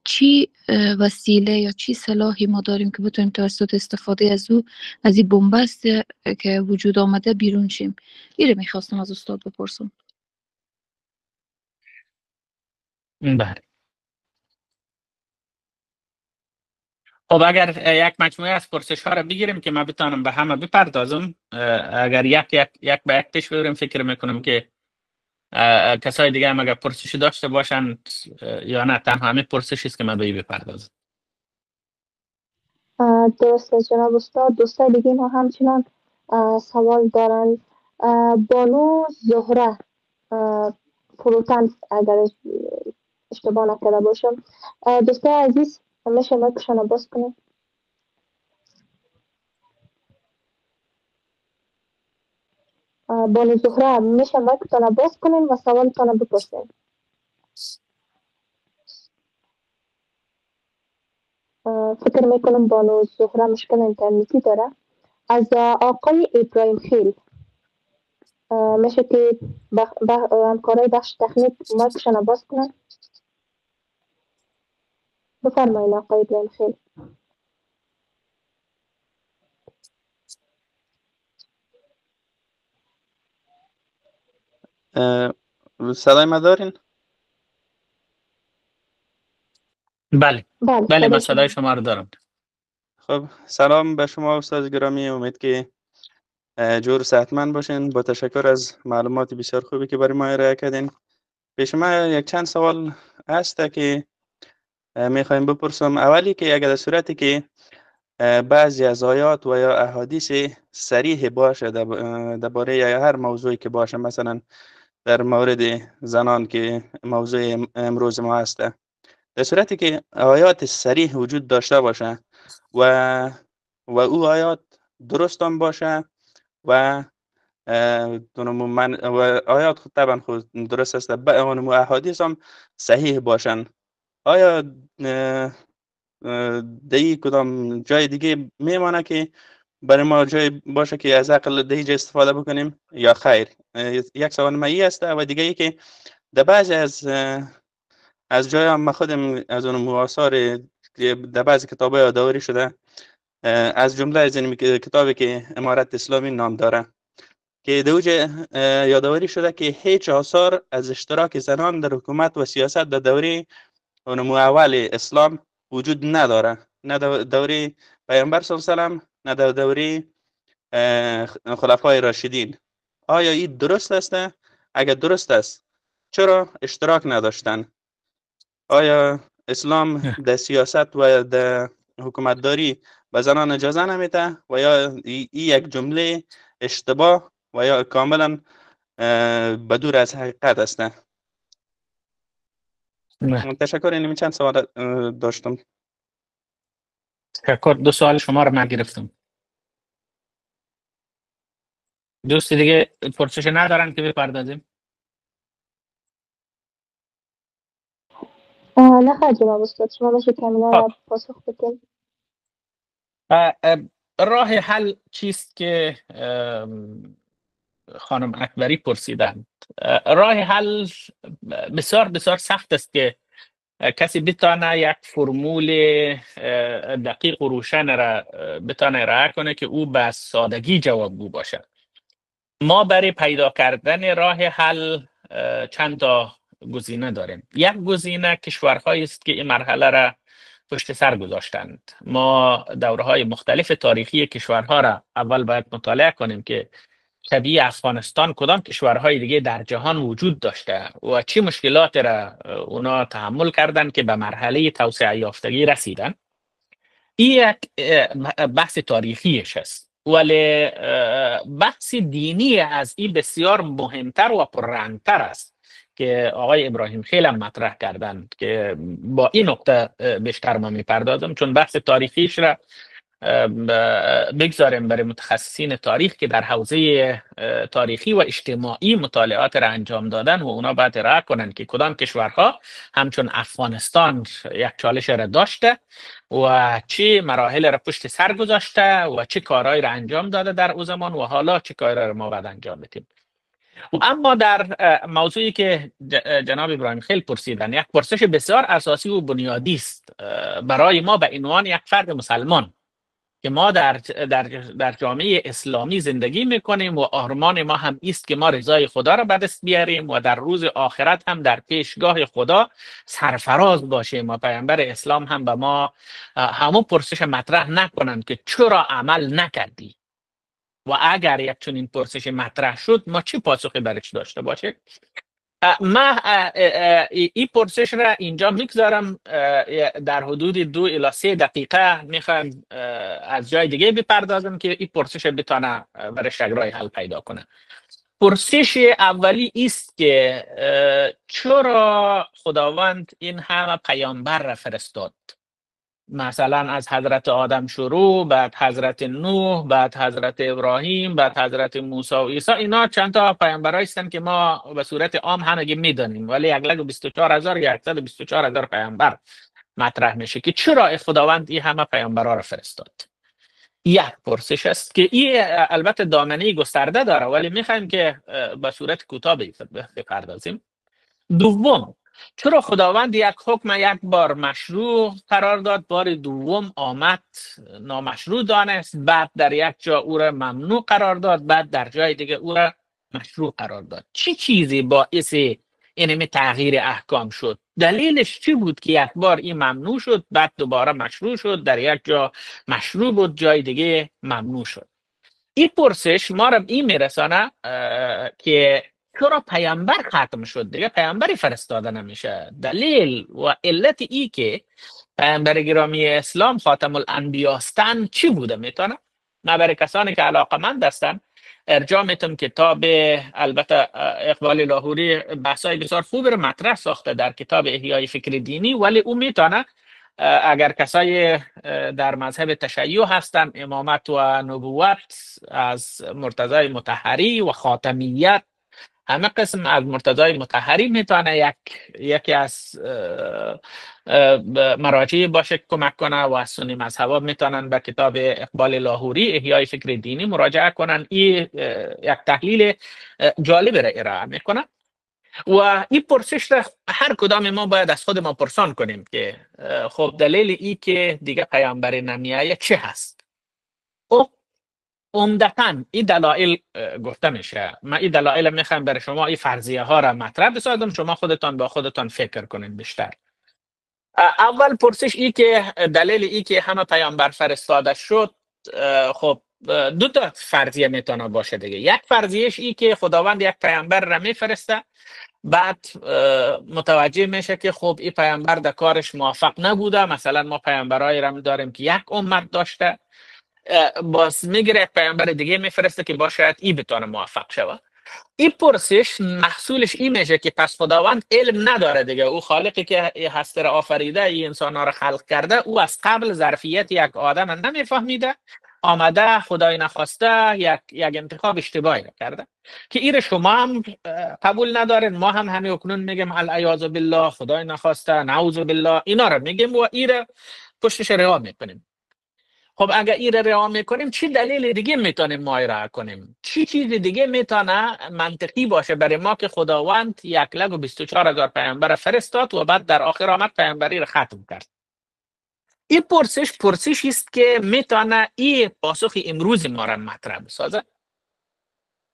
چی وسیله یا چی سلاحی ما داریم که بتونیم توسط استفاده از او، از این بنبست که وجود آمده بیرون شیم؟ ایره میخواستم از استاد بپرسم.
بله. خب اگر یک مجموعه از پرسش ها رو بگیریم که من بتانم به همه بپردازم، اگر یک به یک پیش ببریم، فکر میکنم که کسای دیگه هم اگر پرسشی داشته باشند یا نه، تنها همین پرسشی است که من به این بپردازم.
درسته جناب استاد. دوستای دیگه ما همچنان سوال دارن. بانو زهره فروتن، اگر اشتباه نکرده باشم. دوستای عزیز میشه مایکشان رو باز کنید. بانو زهره میشه مایکتان رو باز کنین و سوالتان رو بپرسین. فکر میکنم بانو زهره مشکل اینترنتی داره. از آقای ابراهیم خیل میشه که همکارای بخش تکنیک مایکشان رو باز کنن. بفرمایین آقای ابراهیم خیل.
صدای ما دارین؟
بله
بله
بله، من
صدای
صدای
شما.
شما رو دارم.
خب سلام به شما استاد گرامی، امید که جور و صحتمند باشین. با تشکر از معلومات بسیار خوبی که برای ما ارائه کردین. پیش ما یک چند سوال هست که میخوایم بپرسم. اولی که اگر در صورتی که بعضی از آیات و یا احادیث صریح باشه درباره یا هر موضوعی که باشه، مثلا در مورد زنان که موضوع امروز ما هسته، در صورتی که آیات صریح وجود داشته باشه و او آیات درست هم باشه و و آیات خود طبعا خود درست است و احادیث هم صحیح باشن، آیا دیگه کدام جای دیگه میمانه که برای ما جای باشه که از عقل دیگه استفاده بکنیم یا خیر؟ یک سوال ما است. و دیگه ای که در بعضی از جای هم خودم از اون آثار که در بعضی کتاب یادآوری شده، از جمله از این کتابی که امارت اسلامی نام داره، که دوجه یادآوری شده که هیچ آثار از اشتراک زنان در حکومت و سیاست در دوره اول اسلام وجود نداره، نه دوره پیامبر صلی الله علیه و سلم، نه در دوره خلفای راشدین. آیا این درست است؟ اگر درست است چرا اشتراک نداشتن؟ آیا اسلام در سیاست و در حکومتداری به زنان اجازه نمیده و یا این یک جمله اشتباه و یا کاملا بدور از حقیقت است؟ تشکر. اینمی چند سوال داشتم.
تشکر. دو سوال شما رو من گرفتم. دوست دیگه پرسش ندارن که بپردازیم؟
نه خیر جناب استاد، شما میشه کاملا
خب
پاسخ بدین.
راه حل چیست که خانم اکبری پرسیدند؟ راه حل بسیار بسیار سخت است که کسی بتانه یک فرمول دقیق و روشن را بتانه ارائه کنه که او به سادگی جوابگو باشه. ما برای پیدا کردن راه حل چند تا گزینه داریم. یک گزینه کشورهایی است که این مرحله را پشت سر گذاشتند. ما دوره‌های مختلف تاریخی کشورها را اول باید مطالعه کنیم که شبیه افغانستان کدام کشورهای دیگه در جهان وجود داشته و چه مشکلات را اونا تحمل کردند که به مرحله توسعه یافتگی رسیدن. این یک بحث تاریخیش است، ولی بحث دینی از این بسیار مهمتر و پررنگتر است که آقای ابراهیم خیلی مطرح کردن که با این نکته بیشتر ما میپردازم، چون بحث تاریخیش را بگذاریم برای متخصصین تاریخ که در حوزه تاریخی و اجتماعی مطالعات را انجام دادن و اونا باید ارائه کنن که کدام کشورها همچون افغانستان یک چالش را داشته و چه مراحل را پشت سر گذاشته و چه کارهایی را انجام داده در او زمان و حالا چه کارهایی را ما باید انجام بدیم. و اما در موضوعی که جناب ابراهیم خیل پرسیدن، یک پرسش بسیار اساسی و بنیادی است برای ما به عنوان یک فرد مسلمان که ما در جامعه اسلامی زندگی میکنیم و آرمان ما هم است که ما رضای خدا را به دست بیاریم و در روز آخرت هم در پیشگاه خدا سرفراز باشیم و پیامبر اسلام هم به ما همون پرسش مطرح نکنند که چرا عمل نکردی و اگر یک چنین پرسش مطرح شد ما چه پاسخی برش داشته باشیم. من این پرسش را اینجا میگذارم، در حدود 2 الی 3 دقیقه میخوام از جای دیگه بپردازم که این پرسش بتانه برش راه حل پیدا کنه. پرسش اولی است که چرا خداوند این همه پیامبر را فرستاد؟ مثلا از حضرت آدم شروع، بعد حضرت نوح، بعد حضرت ابراهیم، بعد حضرت موسی و عیسی. اینا چند تا پیامبرایی هستند که ما به صورت عام همگی میدانیم، ولی اغلب 24000 یا 124000 پیامبر مطرح میشه که چرا خداوند این همه پیامبرها را فرستاد. یک پرسش است که این البته دامنه گسترده داره ولی میخوایم که به صورت کوتاه بپردازیم. دوم، چرا خداوند یک حکم یک بار مشروع قرار داد، بار دوم آمد نامشروع دانست، بعد در یک جا او را ممنوع قرار داد، بعد در جای دیگه او را مشروع قرار داد؟ چی چیزی باعث این تغییر احکام شد؟ دلیلش چی بود که یک بار این ممنوع شد بعد دوباره مشروع شد، در یک جا مشروع بود جای دیگه ممنوع شد؟ این پرسش ما را این میرسانه که چرا پیامبر ختم شد، دیگه پیامبری فرستاده نمیشه. دلیل و علت ای که پیامبر گرامی اسلام خاتم الانبیا هستند چی بوده میتونه؟ من برای کسانی که علاقمند هستن ارجاع میتم کتاب، البته اقبال لاهوری بحثای بسیار خوب رو مطرح ساخته در کتاب احیای فکر دینی، ولی او میتونه اگر کسای در مذهب تشیع هستن، امامت و نبوت از مرتضی مطهری و خاتمیت، همه قسم از مرتضی مطهری میتونه یکی از مراجع باشه کمک کنه و از سنی مذهبا میتونن به کتاب اقبال لاهوری احیای فکر دینی مراجعه کنن. این یک تحلیل جالب را ارائه میکنه و این پرسش را هر کدام ما باید از خود ما پرسان کنیم که خب دلیل ای که دیگه پیامبر نمیایه چه هست؟ عمدتاً این دلایل گفته میشه. من این دلایل میخوام برای شما این فرضیه ها را مطرح بسازم، شما خودتان با خودتان فکر کنید بیشتر. اول پرسش ای که دلیل ای که همه پیامبر فرستاده شد، خب 2 تا فرضیه میتونه باشه دیگه. یک فرضیهش ای که خداوند یک پیامبر را میفرسته، بعد متوجه میشه که خب این پیامبر در کارش موفق نبوده. مثلا ما پیامبرایی را داریم که یک امت داشته، باز میگیره پیامبر دیگه میفرسته که با شاید ای بتونه موفق شود. این پرسش محصولش این میشه که پس خداوند علم نداره دیگه. او خالقی که هستی را آفریده، این انسان ها را خلق کرده، او از قبل ظرفیت یک آدم نمیفهمیده، آمده خدای نخواسته یک انتخاب اشتباهی کرده که این شما هم قبول ندارین، ما هم همه اکنون میگیم العیاذ بالله، خدای نخواسته، نعوذ بالله، اینا رو میگیم و این پشتش رها میکنیم. خب اگر این را رها میکنیم چی دلیل دیگه میتونیم ما رها کنیم؟ چی چیز دیگه میتونه منطقی باشه برای ما که خداوند 1,24,000 پیامبر فرستاد و بعد در آخر آمد پیامبری را ختم کرد؟ این پرسشی است که میتونه این پاسخ امروز ما را مطرح بسازه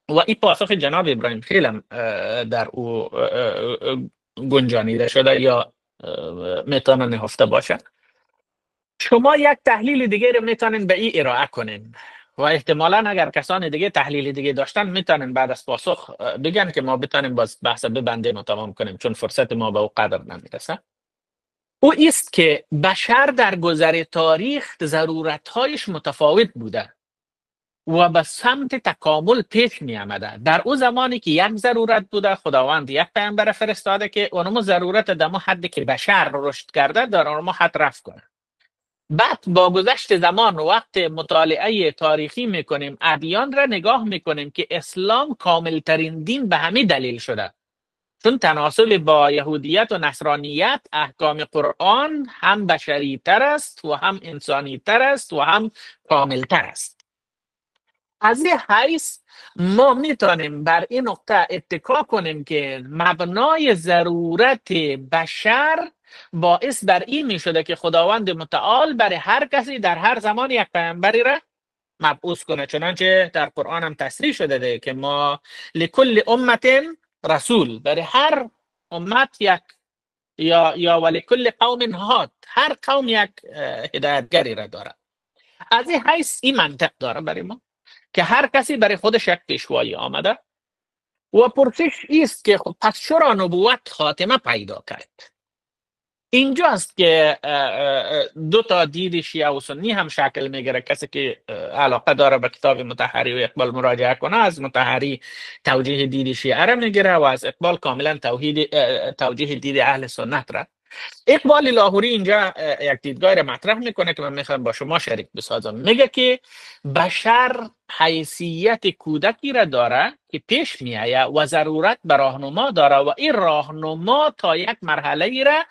و این پاسخ جناب ابراهیم خیل در او گنجانیده شده یا میتونه نهفته باشه. شما یک تحلیل دیگه رو میتونین به این ارائه کنین و احتمالاً اگر کسان دیگه تحلیل دیگه داشتن میتونن بعد از پاسخ بگن که ما بتونیم باز بحث ببندیم و تمام کنیم، چون فرصت ما به او قدر نمیرسه. او است که بشر در گذر تاریخ ضرورتهایش متفاوت بوده و به سمت تکامل پیش می آمده. در او زمانی که یک ضرورت بوده، خداوند یک پیامبر فرستاده که اونمو ضرورت دمو حدی که بشر رشد کرده در اونمو حد رفت کنه. بعد با گذشت زمان وقت مطالعه تاریخی میکنیم، ادیان را نگاه میکنیم که اسلام کامل ترین دین به همین دلیل شده، چون تناسب با یهودیت و نصرانیت احکام قرآن هم بشری تر است و هم انسانی تر است و هم کامل تر است. از این حیث ما میتونیم بر این نقطه اتکا کنیم که مبنای ضرورت بشر باعث بر این می شده که خداوند متعال برای هر کسی در هر زمان یک پیامبری را مبعوث کنه، چنانچه در قرآن هم تصریح شده ده که ما لکل امت رسول، برای هر امت یک یا ولکل قوم هاد، هر قوم یک هدایتگری را داره. از این حیث این منطق داره برای ما که هر کسی برای خودش یک پیشوایی آمده و پرسش است که خب پس چرا نبوت خاتمه پیدا کرد؟ اینجاست که دو تا دید شیعه و سنی هم شکل میگیره. کسی که علاقه داره به کتاب مطهری و اقبال مراجعه کنه، از مطهری توجیه دید شیعه را میگیره و از اقبال کاملا توجیه دید اهل سنت را. اقبال لاهوری اینجا یک دیدگاه را مطرح میکنه که من میخوام با شما شریک بسازم. میگه که بشر حیثیت کودکی را داره که پیش میآید و ضرورت به راهنما داره و این راهنما تا یک مرحله را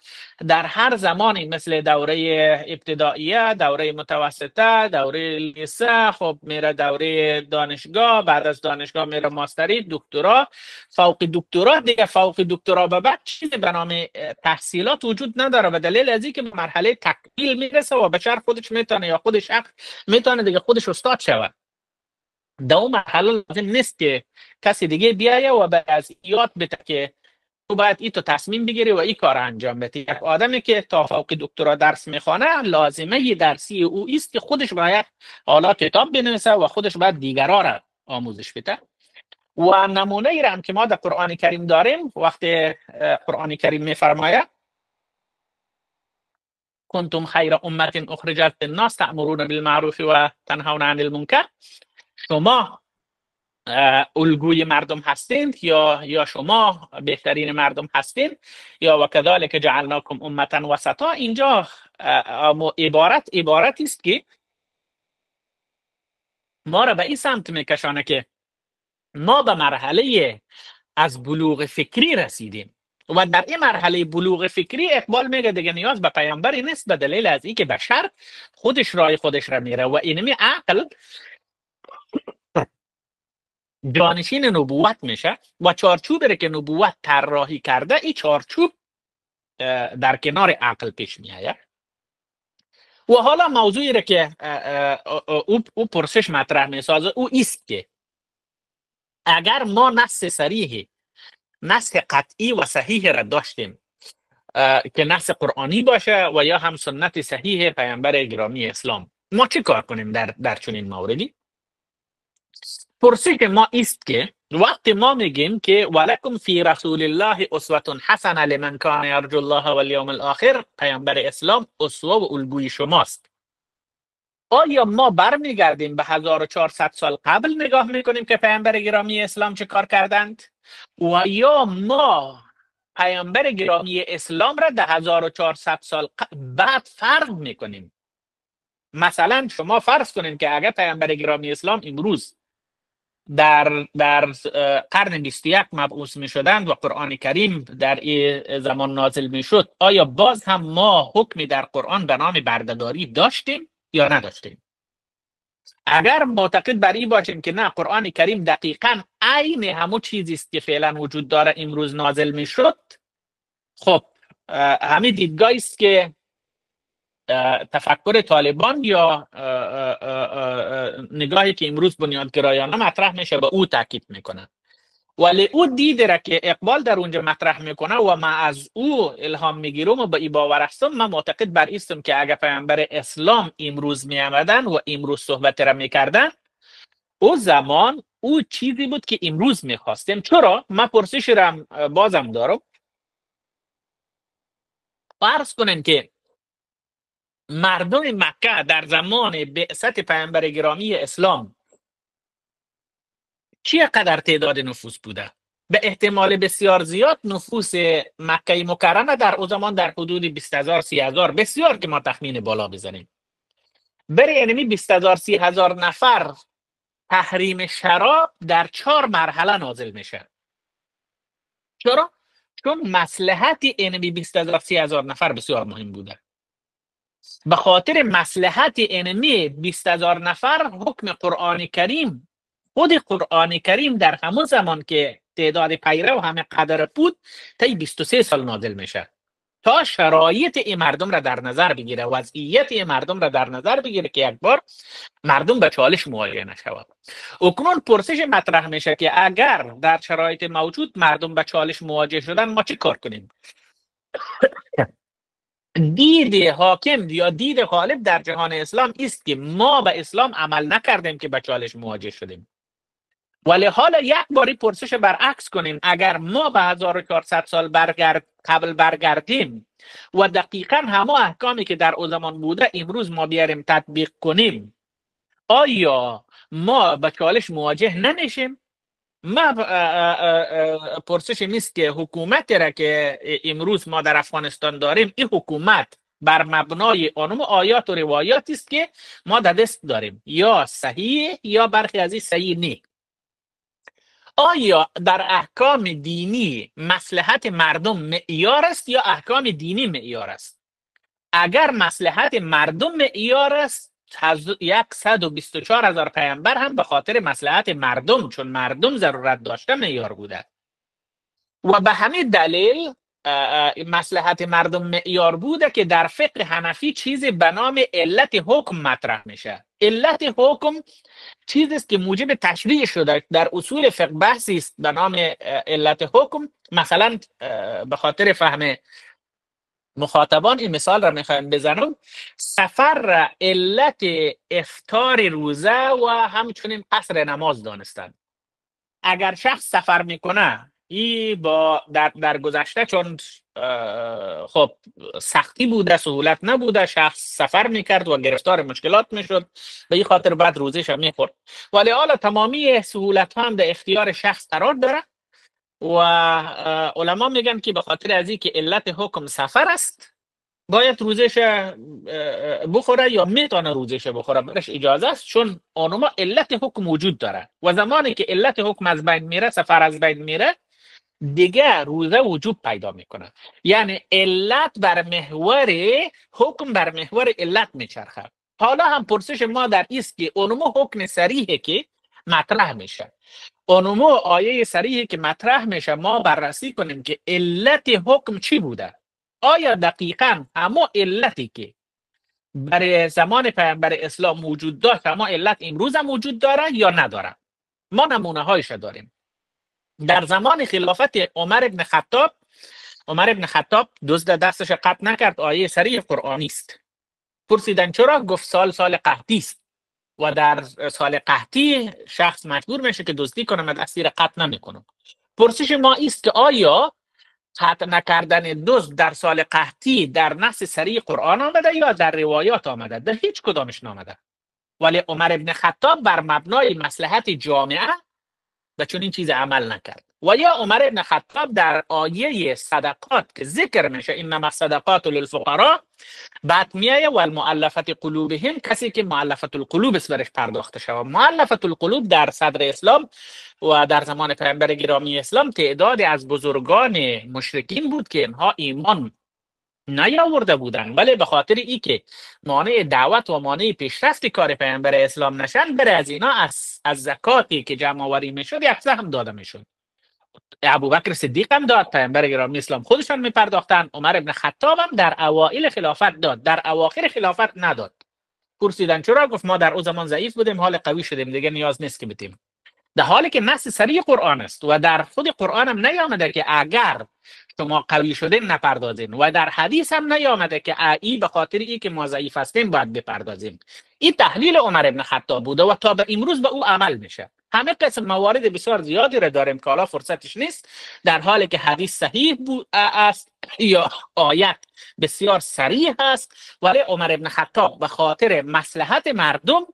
در هر زمانی مثل دوره ابتدائیه، دوره متوسطه، دوره لیسه، خب میره دوره دانشگاه، بعد از دانشگاه میره ماستری، دکترا، فوق دکترا دیگه، فوق دکترا به بعد چیزی به نام تحصیلات وجود نداره، به دلیل از اینکه به مرحله تکمیل میرسه و بشر خودش میتونه یا خودش حق میتونه دیگه خودش استاد شود. در اون مرحله لازم نیست که کسی دیگه بیایه و به از یاد بده که تو باید ای تو تصمیم بگیری و این کار انجام بدی. یک آدمی که تا فوق دکترا درس میخوانه، لازمه درسی او است که خودش باید حالا کتاب بنویسه و خودش باید دیگران را آموزش بده. و نمونه ای را هم که ما در قرآن کریم داریم، وقتی قرآن کریم میفرماید کنتم خیر امت اخرجت للناس تأمرون بالمعروف و تنهون عن المنکر، شما الگوی مردم هستید یا شما بهترین مردم هستید، یا و کذالک جعلناکم امتا وسطا. اینجا عبارتی است که ما را به این سمت میکشانه که ما به مرحله از بلوغ فکری رسیدیم و در این مرحله بلوغ فکری اقبال میگه دیگه نیاز به پیامبری نیست، به دلیل از اینکه بشر خودش راه خودش را میره و اینمی عقل جانشین نبوت میشه و چارچوبی را که نبوت طراحی کرده، این چارچوب در کنار عقل پیش میآید. و حالا موضوعی را که او پرسش مطرح میسازه او است که اگر ما نص صریح، نص قطعی و صحیح را داشتیم که نص قرآنی باشه و یا هم سنت صحیح پیامبر گرامی اسلام، ما چه کار کنیم در چنین موردی؟ پرسش ما است که وقتی ما میگیم که ولکم فی رسول الله اسوه حسنه لمن کان یرجو الله والیوم الاخر، پیامبر اسلام اسوه و الگوی شماست، آیا ما برمیگردیم به 1400 سال قبل نگاه میکنیم که پیامبر گرامی اسلام چه کار کردند و یا ما پیامبر گرامی اسلام را در 1400 سال بعد فرض میکنیم؟ مثلا شما فرض کنید که اگر پیامبر گرامی اسلام امروز در قرن 21 مبعوث می شدند و قرآن کریم در این زمان نازل می شد، آیا باز هم ما حکمی در قرآن به نام بردهداری داشتیم یا نداشتیم؟ اگر معتقد بر این باشیم که نه، قرآن کریم دقیقاً عین همون چیزی است که فعلا وجود داره امروز نازل می شد، خب همین دیدگاهی است که تفکر طالبان یا نگاهی که امروز بنیادگرایانه مطرح میشه به او تاکید میکنه. ولی او دیده را که اقبال در اونجا مطرح میکنه و ما از او الهام میگیرم و به این باور هستم، من معتقد بر ایستم که اگر پیامبر اسلام امروز میآمدن و امروز صحبت را میکردن، او زمان او چیزی بود که امروز میخواستیم. چرا؟ من پرسش را بازم دارم. فرض کنین که مردم مکه در زمان بعثت پیامبر گرامی اسلام چقدر تعداد نفوس بوده؟ به احتمال بسیار زیاد نفوس مکه مکرمه در او زمان در حدود 20,000 30,000 بسیار که ما تخمین بالا بزنیم. برای اینمی 20,000 30,000 نفر تحریم شراب در 4 مرحله نازل میشه. چرا؟ چون مصلحت اینمی 20,000 30,000 نفر بسیار مهم بوده. به خاطر مصلحت اینمی 20,000 نفر حکم قرآن کریم، خود قرآن کریم در همون زمان که تعداد پیرو همه قدر بود تا 23 سال نازل میشه تا شرایط این مردم را در نظر بگیره، وضعیت این مردم را در نظر بگیره که یک بار مردم به چالش مواجه نشود. اکنون پرسش مطرح میشه که اگر در شرایط موجود مردم به چالش مواجه شدن ما چی کار کنیم؟ دید حاکم یا دید غالب در جهان اسلام است که ما به اسلام عمل نکردیم که به چالش مواجه شدیم. ولی حالا یک باری پرسش برعکس کنیم، اگر ما به 1400 سال قبل برگردیم و دقیقا همه احکامی که در اون زمان بوده امروز ما بیاریم تطبیق کنیم، آیا ما به چالش مواجه نمیشیم؟ ما پرسش نیست که حکومتی را که امروز ما در افغانستان داریم این حکومت بر مبنای آنم آیات و روایات است که ما در دست داریم، یا صحیح یا برخی از این صحیح نیست. آیا در احکام دینی مصلحت مردم معیار است یا احکام دینی معیار است؟ اگر مصلحت مردم معیار است 124,000 پیامبر هم به خاطر مصلحت مردم، چون مردم ضرورت داشته معیار بوده و به همین دلیل مصلحت مردم معیار بوده که در فقه حنفی چیزی به نام علت حکم مطرح میشه. علت حکم چیزی است که موجب تشریع شده. در اصول فقه بحثی است به نام علت حکم. مثلا به خاطر فهم مخاطبان این مثال را میخوایم بزنم، سفر را علت افطار روزه و همچنین قصر نماز دانستند. اگر شخص سفر میکنه این با در گذشته چون خب سختی بوده، سهولت نبوده، شخص سفر میکرد و گرفتار مشکلات میشد، به این خاطر بعد روزش هم میخورد. ولی حالا تمامی سهولت هم در اختیار شخص قرار داره و علما میگن که به خاطر از این که علت حکم سفر است باید روزش بخوره یا میتونه روزش بخوره، برش اجازه است، چون آنما علت حکم وجود داره و زمانی که علت حکم از بین میره، سفر از بین میره، دیگه روزه وجود پیدا میکنه. یعنی علت بر محور حکم بر محور علت میچرخه. حالا هم پرسش ما در است که اونمو حکم صریحه که مطرح میشه، اونمو آیه صریحه که مطرح میشه، ما بررسی کنیم که علت حکم چی بوده. آیا دقیقاً همه علتی که برای زمان پیامبر اسلام وجود داشت همه علت امروز هم وجود داره یا نداره؟ ما نمونه هایش داریم. در زمان خلافت عمر ابن خطاب دزد دستش قطع نکرد، آیه صریح قرآنی است. پرسیدن چرا؟ گفت سال قحطی است و در سال قحطی شخص مجبور میشه که دزدی کنه و دستیر قطع نمیکنه. پرسش ما است که آیا قطع نکردن دزد در سال قحطی در نص صریح قرآن آمده یا در روایات آمده؟ در هیچ کدامش نآمده. ولی عمر ابن خطاب بر مبنای مصلحت جامعه و چون این چیز عمل نکرد. و یا عمر ابن خطاب در آیه صدقات که ذکر میشه انما الصدقات للفقراء بعد میایه و المؤلفه قلوبهم، کسی که مؤلفه القلوب است برش پرداخته شود. مؤلفه القلوب در صدر اسلام و در زمان پیامبر گرامی اسلام تعدادی از بزرگان مشرکین بود که اینها ایمان نیاورده بودن، ولی به خاطر ای که مانع دعوت و مانع پیشرفت کار پیامبر اسلام نشن، بر از اینا از زکاتی که جمع آوری میشد یک سهم داده میشد. ابوبکر صدیق هم داد، پیامبر گرامی اسلام خودشان میپرداختن. عمر ابن خطاب هم در اوائل خلافت داد، در اواخر خلافت نداد. پرسیدن چرا؟ گفت ما در اون زمان ضعیف بودیم، حال قوی شدیم، دیگه نیاز نیست که بدیم. در حالی که نص صریح قرآن است و در خود قرآن هم نیامده که اگر شما قوی شدین نپردازین و در حدیث هم نیامده که ای به خاطر ای که ما ضعیف هستیم باید بپردازیم. این تحلیل عمر ابن خطاب بوده و تا به امروز به او عمل میشه. همه قسم موارد بسیار زیادی را داریم که حالا فرصتش نیست، در حالی که حدیث صحیح است یا آیت بسیار صریح است، ولی عمر ابن خطاب به خاطر مصلحت مردم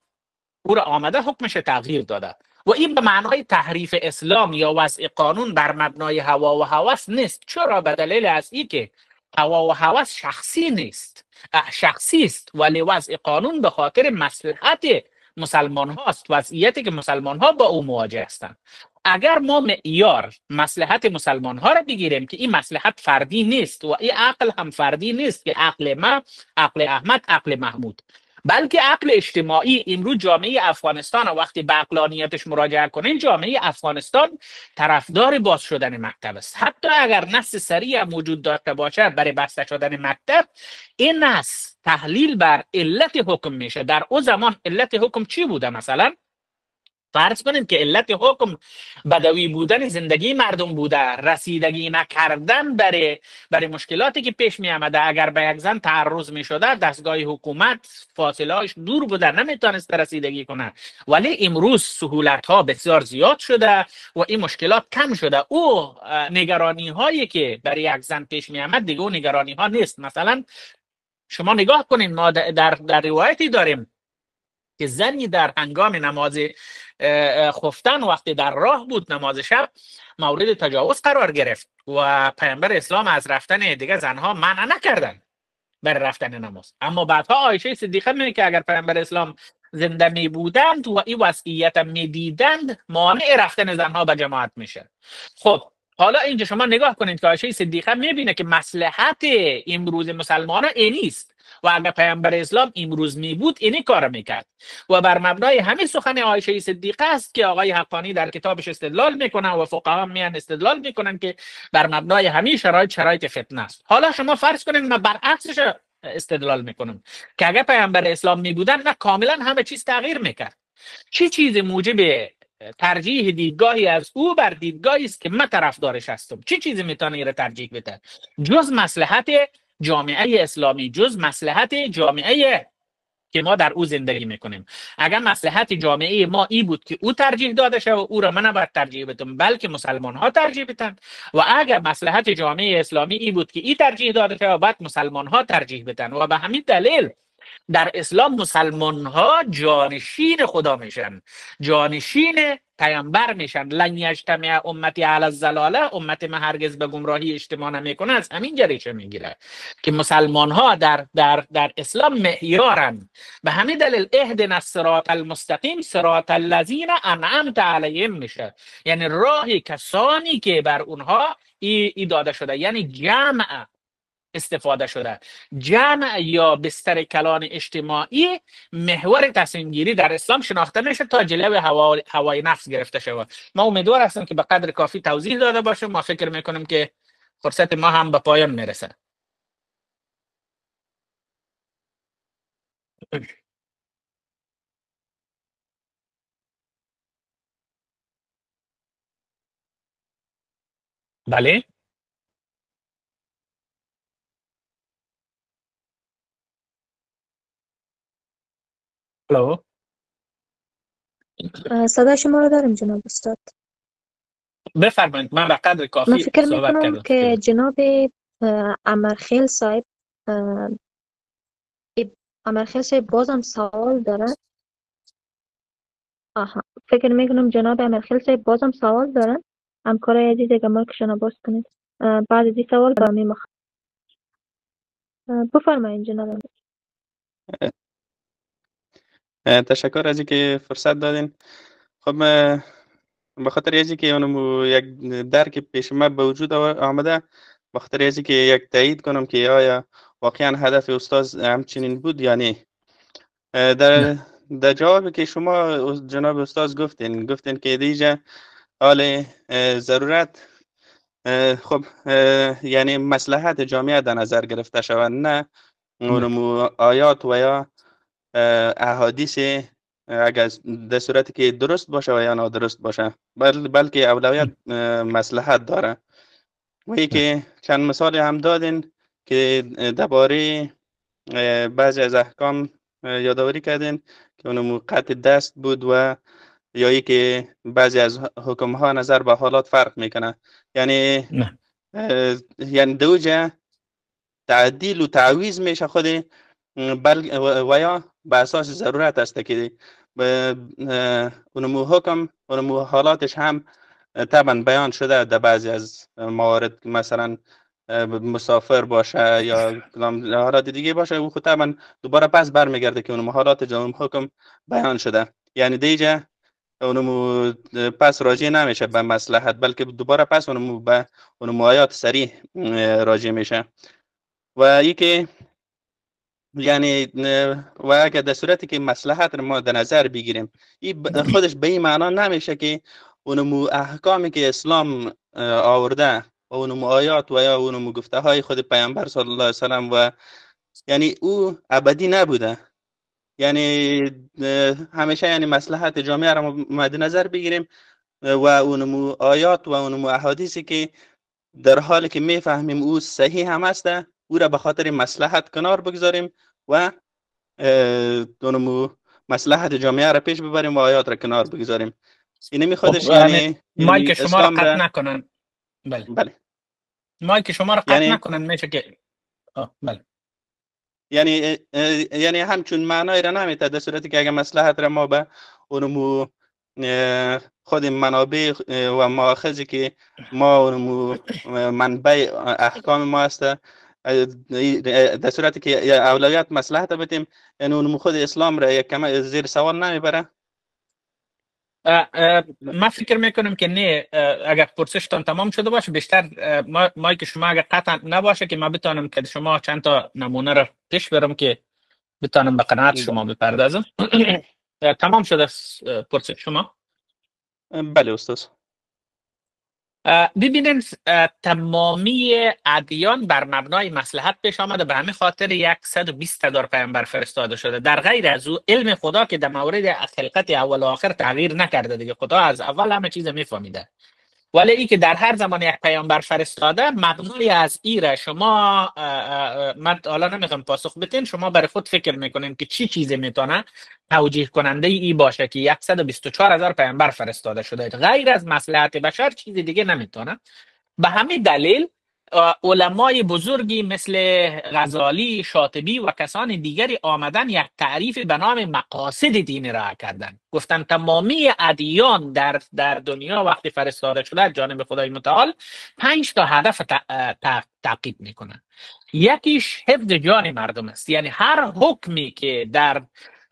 او را آمده حکمش تغییر داده. و این به معنای تحریف اسلام یا وضع قانون بر مبنای هوا و هوس نیست. چرا؟ به دلیل از این که هوا و هوس شخصی نیست، شخصی است، ولی وضع قانون به خاطر مصلحت مسلمان هاست، وضعیتی که مسلمان ها با او مواجه هستند. اگر ما معیار مصلحت مسلمان ها را بگیریم که این مصلحت فردی نیست و این عقل هم فردی نیست که عقل ما، عقل احمد، عقل محمود، بلکه عقل اجتماعی. امروز جامعه افغانستان وقتی به عقلانیتش مراجعه کنین، جامعه افغانستان طرفدار باز شدن مکتب است. حتی اگر نص صریح موجود داشته باشد برای بسته شدن مکتب، این نص تحلیل بر علت حکم میشه. در اون زمان علت حکم چی بوده؟ مثلا فرض کنید که علت حکم بدوی بودن زندگی مردم بوده، رسیدگی نکردن برای مشکلاتی که پیش می آمده. اگر به یک زن تعرض می شده، دستگاه حکومت فاصله‌اش دور بوده، نمیتونست رسیدگی کنه. ولی امروز سهولت ها بسیار زیاد شده و این مشکلات کم شده. او نگرانی هایی که برای یک زن پیش می آمد دیگه اون نگرانی ها نیست. مثلا شما نگاه کنید، ما در روایتی داریم که زنی در هنگام نماز خفتن وقتی در راه بود، نماز شب، مورد تجاوز قرار گرفت و پیامبر اسلام از رفتن دیگه زنها منع نکردن بر رفتن نماز. اما بعدها عایشه صدیقه میگه که اگر پیامبر اسلام زنده می بودند و این وضعیت می دیدند، مانع رفتن زنها به جماعت میشه. خب حالا اینجا شما نگاه کنید که عایشه صدیقه میبینه که مصلحت امروز مسلمانان اینی است و اگر پیامبر اسلام امروز می بود اینی کار میکرد. و بر مبنای همین سخن عایشه صدیقه است که آقای حقانی در کتابش استدلال میکنه و فقها میان استدلال میکنن که بر مبنای همین شرایط فتنه است. حالا شما فرض کنید من برعکسش استدلال میکنم که اگر پیامبر اسلام می بودن، نه کاملا همه چیز تغییر میکرد. چه چیز موجب ترجیح دیدگاهی از او بر دیدگاهی است که من طرفدارش هستم؟ چه چیزی میتونه را ترجیح بده جز مصلحت جامعه اسلامی، جز مصلحت جامعه که ما در او زندگی میکنیم؟ اگر مصلحت جامعه ما ای بود که او ترجیح داده شه و او را من نباید ترجیح بدم بلکه مسلمان ها ترجیح بدن، و اگر مصلحت جامعه اسلامی ای بود که ای ترجیح داده شه و بعد مسلمان ها ترجیح بدن. و به همین دلیل در اسلام مسلمان ها جانشین خدا میشن، جانشین پیامبر میشن. لن یجتمع امتی علی الضلاله، امت من هرگز به گمراهی اجتماع نمیکنه. از همین جریشه میگیره که مسلمان ها در اسلام معیارن. به همین دلیل اهدنا الصراط المستقیم صراط الذین انعمت علیهم میشه، یعنی راهی کسانی که بر اونها ای داده شده، یعنی جمع استفاده شده. جمع یا بستر کلان اجتماعی محور تصمیم گیری در اسلام شناخته میشه تا جلوی هوای نفس گرفته شود. ما امیدوار هستم که به قدر کافی توضیح داده باشم. ما فکر میکنیم که فرصت ما هم به پایان میرسه. بله. الو.
صدای شما رو داریم جناب استاد.
بفرمایید. من به قدر کافی
من فکر
صحبت
میکنم
کردم
که جناب امرخیل صاحب بازم سوال دارن. فکر میکنم جناب امرخیل صاحب بازم سوال دارن. همکارای عزیز اگر مایکشون باز کنید بعد از این سوال با میخوام. بفرمایید جناب.
تشکر از اینکه فرصت دادین. خب به خاطر ازی که اونم یک درک پیش ما به وجود آمده، به خاطر ازی که یک تایید کنم که آیا واقعا هدف استاد همچنین بود یا نه. در جوابی که شما جناب استاد گفتین که دیجا حال ضرورت، خب یعنی مصلحت جامعه در نظر گرفته شود، نه اونم آیات و یا احادیث اگر در صورتی که درست باشه و یا نادرست باشه، بلکه اولویت مصلحت داره. و که چند مثال هم دادین که درباره بعضی از احکام یادآوری کردین که اونم قطع دست بود و یا ای که بعضی از حکم ها نظر به حالات فرق میکنه. یعنی یعنی دوجه تعدیل و تعویض میشه خود، و یا به اساس ضرورت است که اونمو حکم اونمو حالاتش هم طبعا بیان شده در بعضی از موارد، مثلا مسافر باشه یا حالات دیگه باشه، او خود طبعا دوباره پس برمیگرده که اونمو حالات جامع حکم بیان شده. یعنی دیجا اونمو پس راجع نمیشه به مصلحت، بلکه دوباره پس اونمو به اونمو آیات صریح راجع میشه. و ای که یعنی و اگر در صورتی که مصلحت رو ما در نظر بگیریم، این خودش به این معنا نمیشه که اونمو احکامی که اسلام آورده، اونمو آیات و یا اونمو گفته های خود پیامبر صلی الله علیه وسلم و یعنی او ابدی نبوده. یعنی همیشه یعنی مصلحت جامعه را مد نظر بگیریم و اونمو آیات و اونمو احادیثی که در حالی که میفهمیم او صحیح هم است، او را به خاطر مصلحت کنار بگذاریم و اونمو مصلحت جامعه را پیش ببریم و آیات را کنار بگذاریم. اینه میخوادش یعنی
مایک شما را
اسلام
قطع نکنن.
بله
مایک شما را قطع نکنن، میشه که بله.
یعنی همچون معنای را نمیده، در صورتی که اگر مصلحت را ما به اونمو خود منابع و ماخذی که ما اونمو منبع احکام ما است، در صورتی که اولویت مصلحت بدیم، یعنی اونمو خود اسلام را یک کم زیر سوال نمیبره.
ما فکر میکنم که نه، اگر پرسشتان تمام شده باشه بیشتر مایک شما اگر قطع نباشه که ما بتونم که شما چند تا نمونه را پیش برم که بتونم به قناعت شما بپردازم. تمام شده پرسش شما؟
بله استاد.
ببینید تمامی ادیان بر مبنای مصلحت پیش آمده، به همین خاطر 120,000 پیامبر فرستاده شده. در غیر از او علم خدا که در مورد خلقت اول و آخر تغییر نکرده دیگه، خدا از اول همه چیز میفهمیده، ولی ای که در هر زمان یک پیامبر فرستاده مبنای از ایره شما من حالا نمیخوام پاسخ بدین، شما برای خود فکر میکنین که چی چیزی میتونه توجیه کننده ای باشه که 124,000 پیامبر فرستاده شده، غیر از مصلحت بشر چیزی دیگه نمیتونه. به همین دلیل علمای بزرگی مثل غزالی، شاطبی و کسان دیگری آمدن یک تعریف به نام مقاصد دین را کردن. گفتن تمامی ادیان در دنیا وقتی فرستاده شده از جانب خدای متعال 5 تا هدف تعقیب میکنن. یکیش حفظ جان مردم است، یعنی هر حکمی که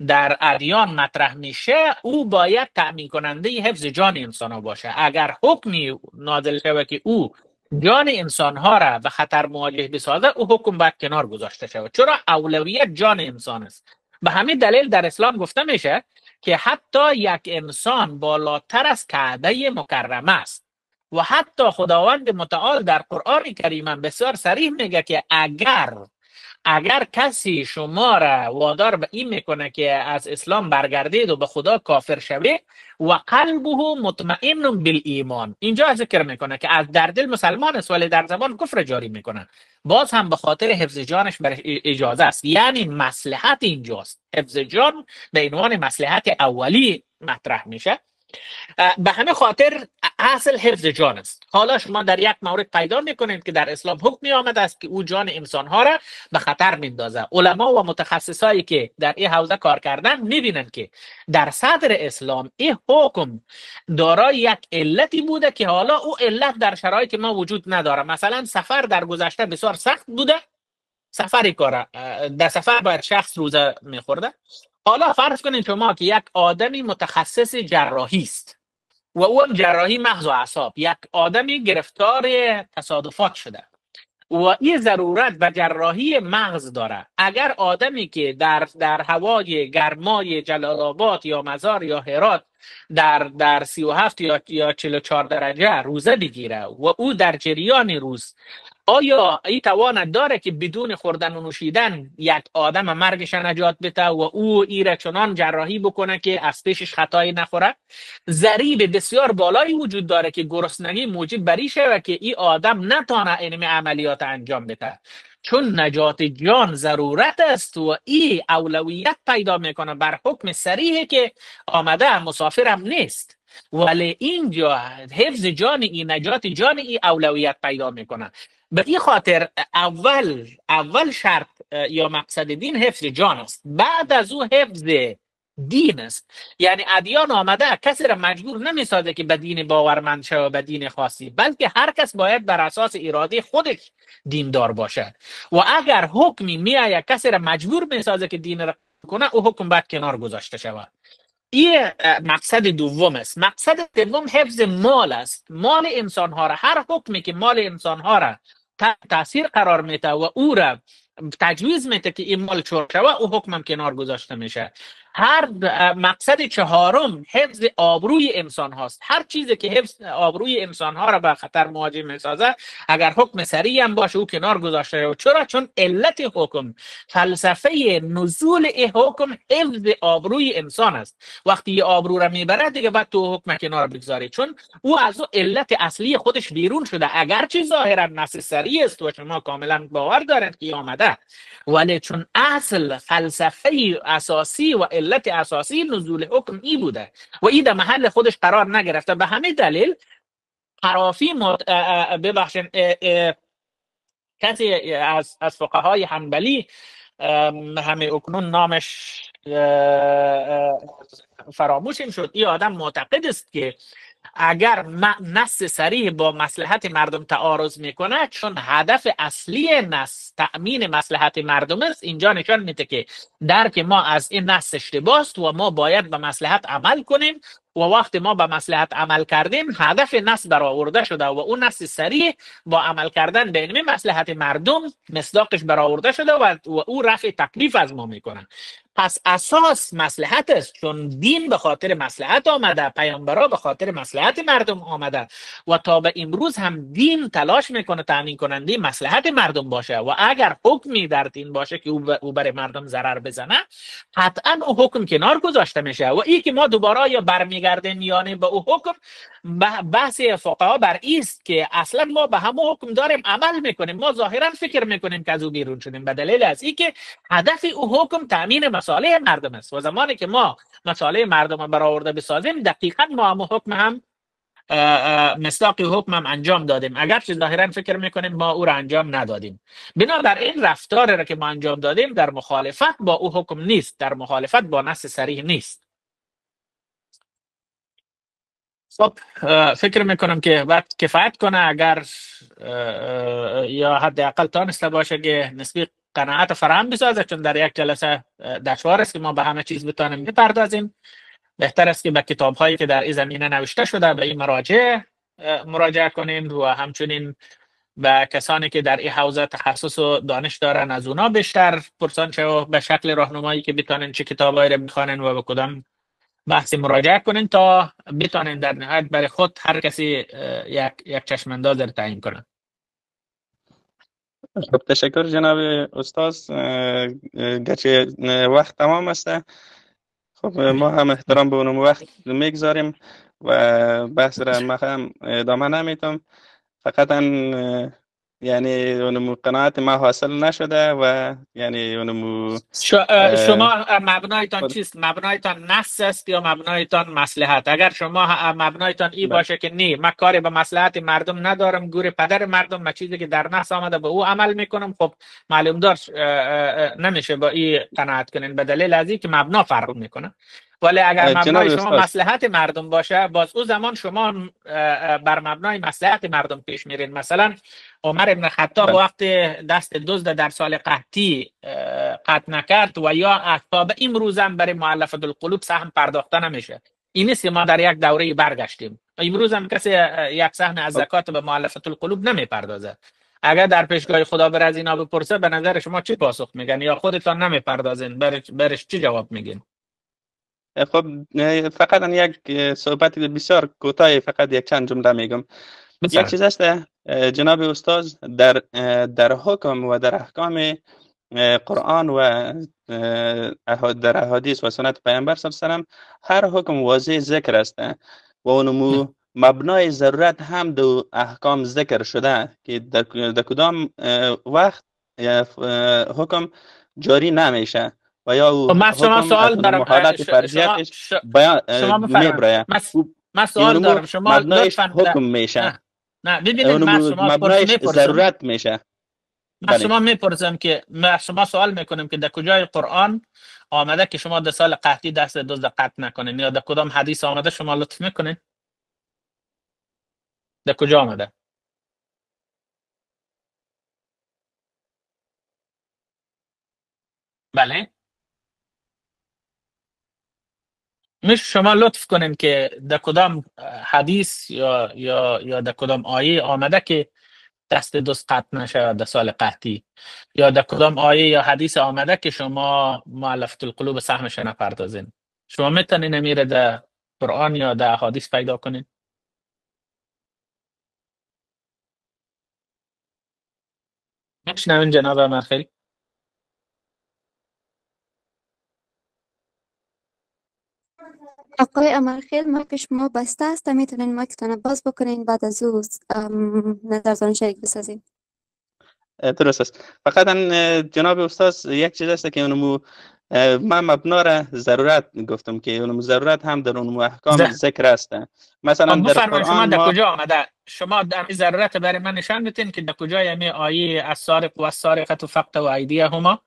در ادیان مطرح میشه او باید تأمین کننده حفظ جان انسان ها باشه. اگر حکمی نازل شود که او جان انسان ها را به خطر مواجه بسازه، او حکم باید کنار گذاشته شود، چرا اولویت جان انسان است. به همین دلیل در اسلام گفته میشه که حتی یک انسان بالاتر از کعبه مکرمه است و حتی خداوند متعال در قرآن کریم بسیار صریح میگه که اگر کسی شما را وادار به این میکنه که از اسلام برگردید و به خدا کافر شوید و قلبه مطمئن بالایمان، اینجا ذکر میکنه که از در دل مسلمان است ولی در زبان کفر جاری میکنه، باز هم به خاطر حفظ جانش بر اجازه است. یعنی مصلحت اینجاست، حفظ جان به عنوان مصلحت اولی مطرح میشه. به همه خاطر اصل حفظ جان است. حالا شما در یک مورد پیدا میکنید که در اسلام حکمی آمده است که او جان انسان ها را به خطر میندازه. علما و متخصصایی که در این حوزه کار کردن میبینند که در صدر اسلام این حکم دارای یک علتی بوده که حالا او علت در شرایط ما وجود نداره. مثلا سفر در گذشته بسیار سخت بوده، سفری کاره در سفر باید شخص روزه میخورده. حالا فرض کنید شما که یک آدمی متخصص جراحی است و او جراحی مغز و اعصاب، یک آدمی گرفتار تصادفات شده و این ضرورت به جراحی مغز داره. اگر آدمی که در هوای گرمای جلال آباد یا مزار یا هرات در 37 یا 44 درجه روزه بگیره و او در جریان روز، آیا این توان داره که بدون خوردن و نوشیدن یک آدم مرگش نجات بده و او ایره چنان جراحی بکنه که از پیشش خطایی نخوره؟ ضریب بسیار بالایی وجود داره که گرسنگی موجب بری شه و که این آدم نتانه این عملیات انجام بده، چون نجات جان ضرورت است و این اولویت پیدا میکنه بر حکم صریحی که آمده، مسافرم نیست، ولی اینجا حفظ جان این، نجات جان این اولویت پیدا میکنه. به این خاطر اول شرط یا مقصد دین حفظ جان است، بعد از او حفظ دین است. یعنی ادیان آمده کسی را مجبور نمیسازه که به دین باورمند شه و به دین خاصی، بلکه هر کس باید بر اساس اراده خودش دیندار باشه. و اگر حکمی میآید کسی را مجبور میسازه که دین را کنه، او حکم باید کنار گذاشته شود. این مقصد دوم است. مقصد سوم حفظ مال است. مال انسان ها را، هر حکمی که مال انسان ها را تاثیر قرار میده و او را تجویز میده که این مال چور شود، او حکم هم کنار گذاشته میشه. هر مقصد چهارم حفظ آبروی انسان هاست. هر چیزی که حفظ آبروی انسان ها را به خطر مواجه میسازه، اگر حکم سریع هم باشه او کنار گذاشته شود. چرا؟ چون علت حکم، فلسفه نزول این حکم حفظ آبروی انسان است. وقتی یه آبرو را میبره دیگه بعد تو حکم کنار بگذاری، چون او از او علت اصلی خودش بیرون شده. اگرچه ظاهرا نص سریع است و شما کاملا باور دارید که آمده، ولی چون اصل فلسفه اساسی و علت اساسی نزول حکم ای بوده و ای در محل خودش قرار نگرفته، به همین دلیل قرافی ببخشید کسی از فقهای حنبلی، همه اکنون نامش فراموشیم شد، این آدم معتقد است که اگر نص صریح با مصلحت مردم تعارض میکنه، چون هدف اصلی نص تأمین مصلحت مردم است، اینجا نشان میده که درک ما از این نص اشتباه است و ما باید به مصلحت عمل کنیم. و وقتی ما به مصلحت عمل کردیم، هدف نص برآورده شده و اون نص صریح با عمل کردن به این مصلحت مردم مصداقش برآورده شده و او رفع تکلیف از ما میکنه. پس اساس مصلحت است، چون دین به خاطر مصلحت آمده، پیامبرا به خاطر مصلحت مردم آمده و تا به امروز هم دین تلاش میکنه تامین کننده مصلحت مردم باشه. و اگر حکمی در دین باشه که او برای مردم ضرر بزنه، قطعا او حکم کنار گذاشته میشه. و این که ما دوباره یا برمیگردیم میانه به او حکم، بحث فقها بر است که اصلا ما به همون حکم داریم عمل میکنیم، ما ظاهرا فکر میکنیم که از او بیرون شدیم، به دلیل از این که هدف او حکم تامین مصالح مردم است. و زمانی که ما مصالح مردم رو برآورده بسازیم، دقیقاً ما هم حکم هم مصداق حکم هم انجام دادیم، اگرچه ظاهرا فکر میکنیم ما او را انجام ندادیم. بنابراین رفتار را که ما انجام دادیم در مخالفت با او حکم نیست، در مخالفت با نص صریح نیست. خب فکر میکنم که بعد کفایت کنه، اگر یا حداقل تانسته باشه که نسبی قناعت فراهم بسازه، چون در یک جلسه دشوار است که ما به همه چیز بتانیم بپردازیم. بهتر است که به کتاب هایی که در این زمینه نوشته شده به این مراجعه کنیم و همچنین به کسانی که در این حوزه تخصص و دانش دارن از اونا بیشتر پرسان شو به شکل راهنمایی که بتانن چه کتابایی رو بخوانن و به کدام بحثی مراجعه کنین تا بتانن در نهایت برای خود هر کسی یک چشم انداز رو تعیین کنن.
خب تشکر جناب استاد، گرچه وقت تمام است، خب ما هم احترام به اون وقت میگذاریم و بحث را ما هم ادامه نمیتم. فقط یعنی اونمو قناعت ما حاصل نشده و یعنی اونمو
شما مبنایتان چیست؟ مبنایتان نص است یا مبنایتان مصلحت؟ اگر شما مبنایتان ای باشه که نه من کاری به مصلحت مردم ندارم، گور پدر مردم، من چیزی که در نص آمده به او عمل میکنم، خب معلوم دار نمیشه با این قناعت کنین، به دلیل از این که مبنا فرق میکنه. ولی اگر مبنای شما مصلحت مردم باشه، باز او زمان شما بر مبنای مصلحت مردم پیش میرین. مثلا عمر ابن خطاب وقت دست دزد در سال قحطی قطع نکرد و یا تا به امروز هم برای مؤلفه القلوب سهم پرداخته نمیشه. این نیست ما در یک دوره برگشتیم، امروز هم کسی یک سهم از زکات به مؤلفه القلوب نمیپردازه. اگر در پیشگاه خدا بر از اینا بپرسه، به نظر شما چی پاسخ میگن؟ یا خودتان نمیپردازین، برش چی جواب میگین؟
خب فقط یک صحبت بسیار کوتاه، فقط یک چند جمله میگم. یک چیز است جناب استاد، در حکم و در احکام قرآن و در احادیث و سنت پیامبر صلی الله علیه و هر حکم واضح ذکر است و اونمو مبنای ضرورت هم دو احکام ذکر شده که در کدام وقت حکم جاری نمیشه و یا
من شما سوال دارم،
حالت فرضیتش میبره.
من سوال دارم، شما
مبنایش حکم میشه.
نه ببینید، من شما
مبنایش ضرورت میشه.
من شما میپرسم که من شما سوال میکنم که در کجای قرآن آمده که شما در سال قحطی دست دزد قطع نکنین، یا در کدام حدیث آمده شما لطف میکنین؟ در کجا آمده؟ بله، میشه شما لطف کنین که در کدام حدیث یا در کدام آیه آمده که دست دزد قطع نشه در سال قحطی، یا در کدام آیه یا حدیث آمده که شما مؤلفه القلوب سهمش نپردازین؟ شما میتونین میره در قرآن یا در حدیث پیدا کنین؟ میشنوین جناب امرخیل؟
آقای امرخیل مایک شما بسته است، میتونین مایکتان باز بکنین، بعد از او نظرتان شریک بسازین.
درست است. فقط جناب استاد یک چیز است که اونمو من مبنا را ضرورت گفتم که اونمو ضرورت هم در اونمو احکام ذکر است. مثلا در
قرآن شما در
ما
کجا آمده؟ شما در این ضرورت برای من نشان بدین که در کجای امی آیه السارق و السارقة فقطعوا ایدیهما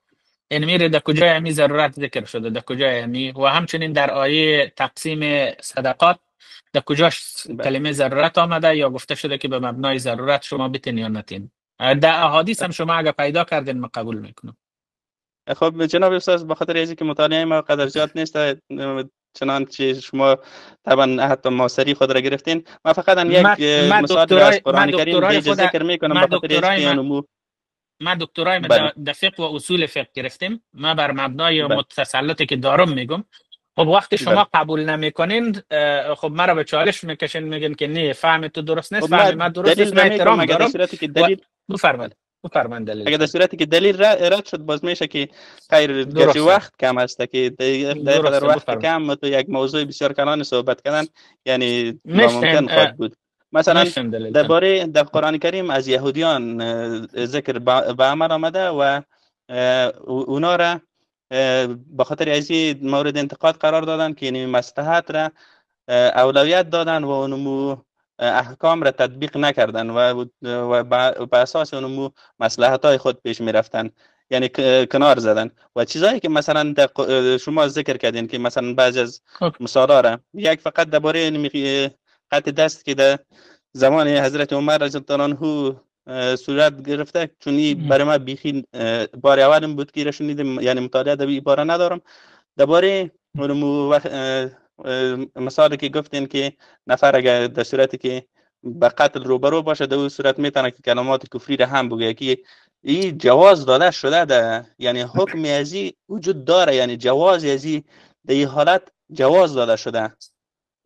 این میره در کجای امی ضرورت ذکر شده، در کجای امی، و همچنین در آیه تقسیم صدقات در کجاش کلمه ضرورت آمده یا گفته شده که به مبنای ضرورت شما بتین یا نتین؟ در احادیث هم شما اگه پیدا کردین ما قبول میکنم.
خب جناب استاد بخاطر اینکه مطالعه ما قدر زیاد نیست، چنانچه شما طبعا حتی ماسری خود را گرفتین، من فقط یک مثال از قرآن کریم دیگه ذکر میکنم بخاطر اینکه
من دکترای در فقه و اصول فقه گرفتیم، من بر مبنای متسلطی که دارم میگم. خب وقتی شما قبول نمیکنین خب مرا به چالش میکشین، میگن که نه فهم تو درست نیست، فهم من درست نیست، من احترام دارم. بفرمایید دلیل.
اگر در صورتی که دلیل رد شد باز میشه که خیر گرچه وقت کم است که در وقت کم تو یک موضوع بسیار کلان صحبت کردن یعنی ناممکن خواهد بود. مثلا در قرآن کریم از یهودیان ذکر به عمل آمده و اونا را به خاطر از مورد انتقاد قرار دادن که یعنی مصلحت را اولویت دادن و اونمو احکام را تطبیق نکردن و به اساس اونمو مصلحت های خود پیش می رفتن، یعنی کنار زدن. و چیزایی که مثلا شما ذکر کردین که مثلا بعضی از مثالا را، یک فقط درباره قطع دست که در زمان حضرت عمر رضی الله عنه صورت گرفته، چونی برای ما بیخی بار اولم بود که شنیدم، یعنی مطالعه در این باره ندارم. درباره مثالی که گفتین که نفر اگر در صورتی که به قتل روبرو باشه در اون صورت میتونه که کلمات کفری را هم بگه که این جواز داده شده، یعنی حکم ازی وجود داره، یعنی جواز ازی در این حالت جواز داده شده.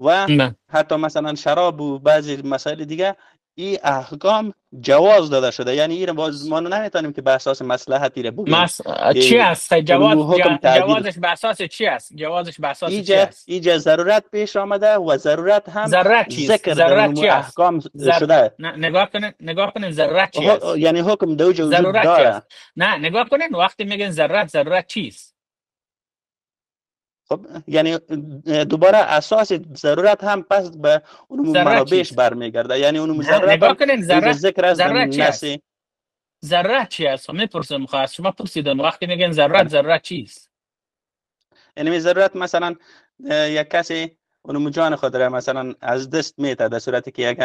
و حتی مثلا شراب و بعضی مسائل دیگه این احکام جواز داده شده، یعنی این باز ما نمیتونیم که به اساس مصلحتی را بگیم.
چی است جوازش به اساس چی است؟ جوازش به اساس چی است؟
اینجا ضرورت پیش آمده و ضرورت هم ذکر
در
احکام شده.
نگاه کنین ضرورت چی است؟
یعنی حکم دو وجود داره.
نه نگاه کنین وقتی میگن ضرورت چیست؟
خب یعنی دوباره اساس ضرورت هم پس به اون منابعش برمیگرده، یعنی اون ضرورت
نگاه کنین
ضرورت
چی است؟ میپرسم خواست شما پرسیدن وقتی میگن ضرورت چیست؟
یعنی ضرورت مثلا یک کسی اون جان خود را مثلا از دست میته در صورتی که یک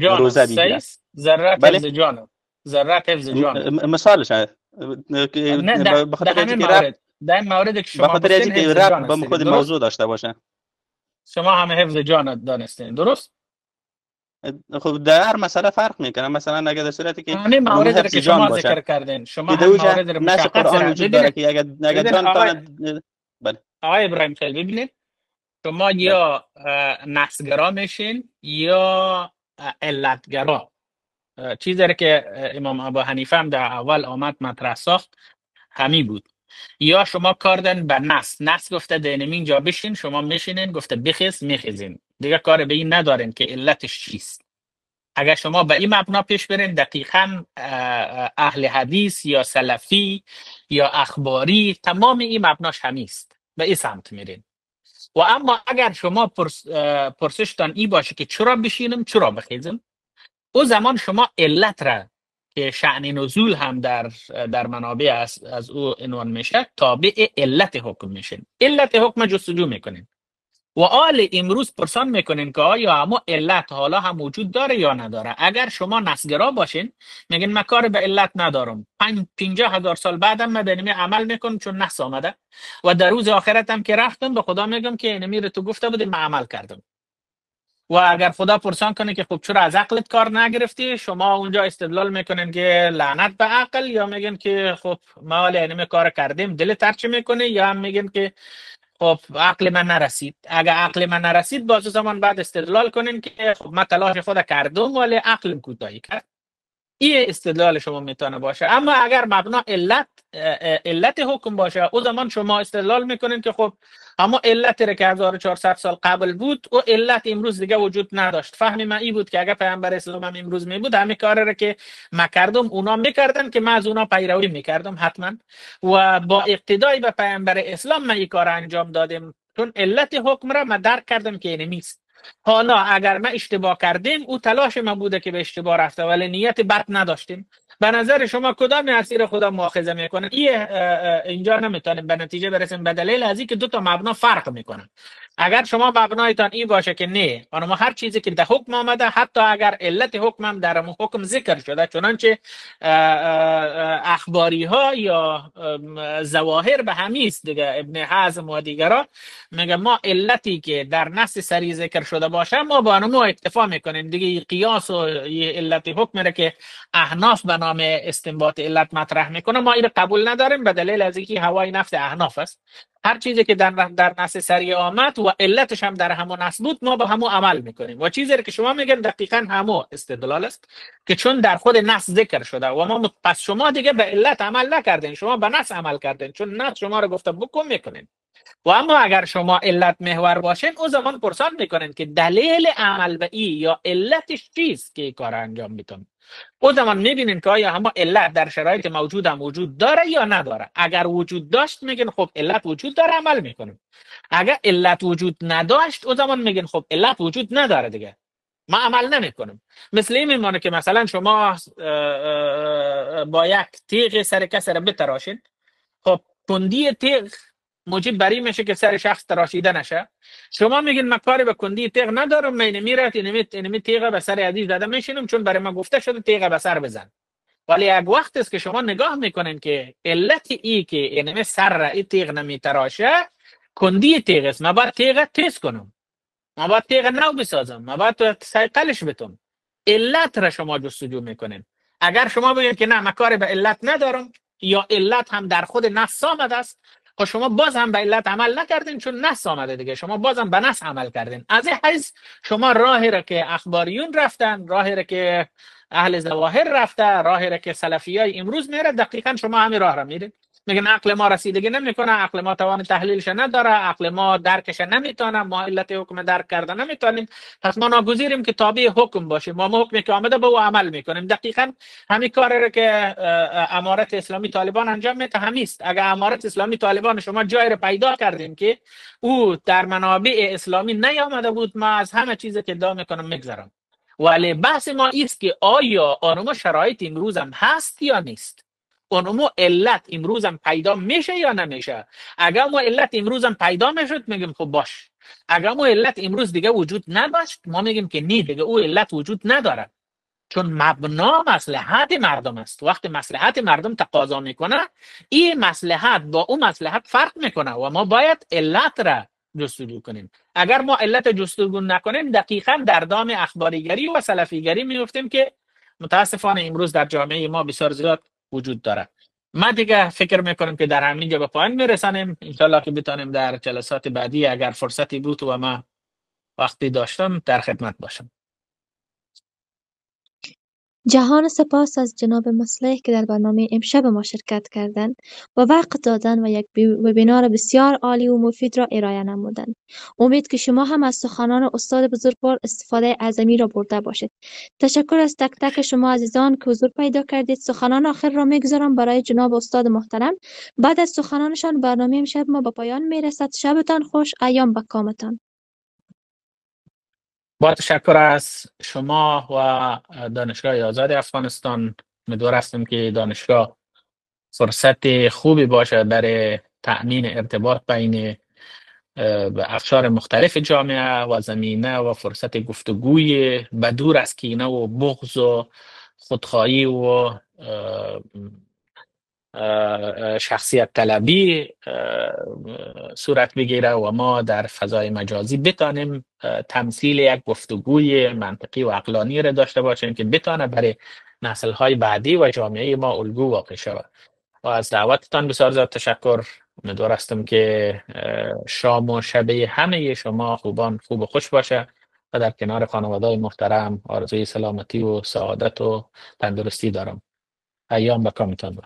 روزه بگیره.
ضرورت حفظ جان
مثالش
در موردی که شما
بخاطر اینکه که رب با خود موضوع داشته باشه.
شما همه حفظ جان دانستین، درست؟
خب در هر مسئله فرق میکنه. مثلا اگر در صورتی که
همه موردی که شما ذکر کردین، شما هم موارد رو
مشخص وجود داره که اگر جان
بله آقای ابراهیم خیل ببینید، شما یا نصگرا میشین یا علتگرا. چیزی که امام ابو حنیفه هم در اول آمد مطرح ساخت همین بود. یا شما کاردن به نص گفته دینمین جا بشین، شما میشینین، گفته بخیز میخیزین، دیگه کار به این ندارین که علتش چیست. اگر شما به این مبنا پیش برین دقیقاً اهل حدیث یا سلفی یا اخباری تمام این مبناش همیست، به این سمت میرین. و اما اگر شما پرسشتان ای باشه که چرا بشینم چرا بخیزم، او زمان شما علت را که شأن نزول هم در منابع از او عنوان میشه، تابع علت حکم میشه. علت حکم جستجو میکنین و آل امروز پرسان میکنین که آیا اما علت حالا هم وجود داره یا نداره. اگر شما نسگرا باشین میگین من کار به علت ندارم، 50,000 سال بعدم من به اینمی عمل میکنم چون نحس آمده و در روز آخرت هم که رفتم به خدا میگم که اینمی رو تو گفته بودی من عمل کردم. و اگر خدا پرسان کنه که خب چرا از عقلت کار نگرفتی، شما اونجا استدلال میکنین که لعنت به عقل، یا میگن که خب ما ولی اینمی کار کردیم دل ترچه میکنه، یا هم میگن که خب عقل من نرسید. اگر عقل من نرسید باز زمان بعد استدلال کنین که خب من تلاش خود کردم ولی عقلم کوتاهی کرد. این استدلال شما میتونه باشه. اما اگر مبنا علت حکم باشه، او زمان شما استدلال میکنین که خب اما علت را که 1400 سال قبل بود او علت امروز دیگه وجود نداشت. فهم من این بود که اگر پیامبر اسلام هم امروز می بود همه کار را که من کردم اونا میکردن که من از اونا پیروی میکردم حتما، و با اقتدای به پیامبر اسلام من این کار انجام دادم چون علت حکم را من درک کردم که این نیست. حالا اگر ما اشتباه کردیم او تلاش ما بوده که به اشتباه رفته ولی نیت بد نداشتیم. به نظر شما کدام مسیر خدا مؤاخذه میکنه؟ اینجا نمیتونیم به نتیجه برسیم به دلیل از اینکه دو تا مبنا فرق میکنن. اگر شما مبنایتان این باشه که نه ما هر چیزی که در حکم آمده حتی اگر علت حکم هم در حکم ذکر شده، چنانچه اخباری ها یا ظواهر به همیست دیگه، ابن حزم و دیگران میگه ما علتی که در نص سری ذکر شده باشه ما با آنها اکتفا میکنیم دیگه. قیاس و علت حکم را که احناف به نام استنباط علت مطرح میکنه ما این قبول نداریم به دلیل از اینکه هوای نفس احناف است. هر چیزی که در نص سری آمد و علتش هم در همون نص بود ما با همون عمل میکنیم و چیزی که شما میگن دقیقاً همون استدلال است که چون در خود نص ذکر شده و ما پس شما دیگه به علت عمل نکردین، شما به نص عمل کردین چون نص شما رو گفته بکن میکنین. و اما اگر شما علت محور باشین او زمان پرسان میکنین که دلیل عمل به این یا علتش چیست که این کار انجام میتون. او زمان میبینین که آیا همه علت در شرایط موجود هم وجود داره یا نداره. اگر وجود داشت میگن خب علت وجود داره عمل میکنیم. اگر علت وجود نداشت او زمان میگن خب علت وجود نداره دیگه ما عمل نمیکنیم. مثل این میمونه که مثلا شما با یک تیغ سر کسی را بتراشین، خب کندی تیغ موجب بری میشه که سر شخص تراشیده نشه. شما میگین من کاری به کندی تیغ ندارم، من میرات اینمی تیغ به سر عزیز زده میشینم چون برای ما گفته شده تیغ به سر بزن. ولی یک وقت است که شما نگاه میکنین که علت ای که اینمی سر را ای تیغ نمیتراشه کندی تیغ است. من باید تیغ تیز کنم، من باید تیغ نو بسازم، من باید سایقلش بتم. علت را شما جستجو میکنین. اگر شما بگین که نه من کاری به علت ندارم یا علت هم در خود نص آمده است، خب شما باز هم به علت عمل نکردین چون نص آمده دیگه، شما باز هم به نص عمل کردین. از این حیث شما راهی را که اخباریون رفتن، راهی را که اهل ظواهر رفته، راهی را که سلفیای امروز میره، دقیقاً شما همین راه را میرین. میگن عقل ما رسیدگی نمیکنه، عقل ما توان تحلیلش نداره، عقل ما درکش نمیتونه، ما علت حکم درک کردن نمیتونیم، پس ما ناگزیریم که تابع حکم باشیم. ما حکمی که آمده به او عمل میکنیم. دقیقاً همین کاری رو که امارت اسلامی طالبان انجام میده همیست. اگر امارت اسلامی طالبان شما جای رو پیدا کردیم که او در منابع اسلامی نیامده بود، ما از همه چیزی که ادعا میکنم میگذرم. ولی بحث ما است که آیا آنما شرایط امروز هم هست یا نیست؟ اونمو علت امروز هم پیدا میشه یا نمیشه؟ اگر ما علت امروز هم پیدا میشد میگیم خب باش. اگر ما علت امروز دیگه وجود نداشت ما میگیم که نه دیگه او علت وجود نداره، چون مبنا مصلحت مردم است. وقتی مصلحت مردم تقاضا میکنه این مصلحت با اون مصلحت فرق میکنه و ما باید علت را جستجو کنیم. اگر ما علت جستجو نکنیم دقیقاً در دام اخباریگری و سلفیگری میفتیم که متاسفانه امروز در جامعه ما بسیار زیاد وجود داره. ما دیگه فکر میکنم که در همینجا به پایان میرسانیم. انشالله که بتانیم در جلسات بعدی اگر فرصتی بود و ما وقتی داشتم در خدمت باشم.
جهان سپاس از جناب مصلح که در برنامه امشب ما شرکت کردند و وقت دادن و یک وبینار بسیار عالی و مفید را ارائه نمودند. امید که شما هم از سخنان استاد بزرگوار استفاده اعظمی را برده باشید. تشکر از تک تک شما عزیزان که حضور پیدا کردید. سخنان آخر را میگذارم برای جناب استاد محترم. بعد از سخنانشان برنامه امشب ما به پایان میرسد. شبتان خوش، ایام به کامتان.
با تشکر از شما و دانشگاه آزاد افغانستان امیدوار هستیم که دانشگاه فرصت خوبی باشه برای تأمین ارتباط بین اقشار مختلف جامعه و زمینه و فرصت گفتگوی بدور از کینه و بغض و خودخواهی و شخصیت طلبی صورت بگیره و ما در فضای مجازی بتانیم تمثیل یک گفتگوی منطقی و عقلانی را داشته باشیم که بتانه برای نسل‌های بعدی و جامعه ما الگو واقع شود. و از دعوتتان بسیار زیاد تشکر. امیدوار هستم که شام و شبه همه شما خوبان خوب و خوش باشه و در کنار خانواده‌های محترم آرزوی سلامتی و سعادت و تندرستی دارم. ایام بکامتان.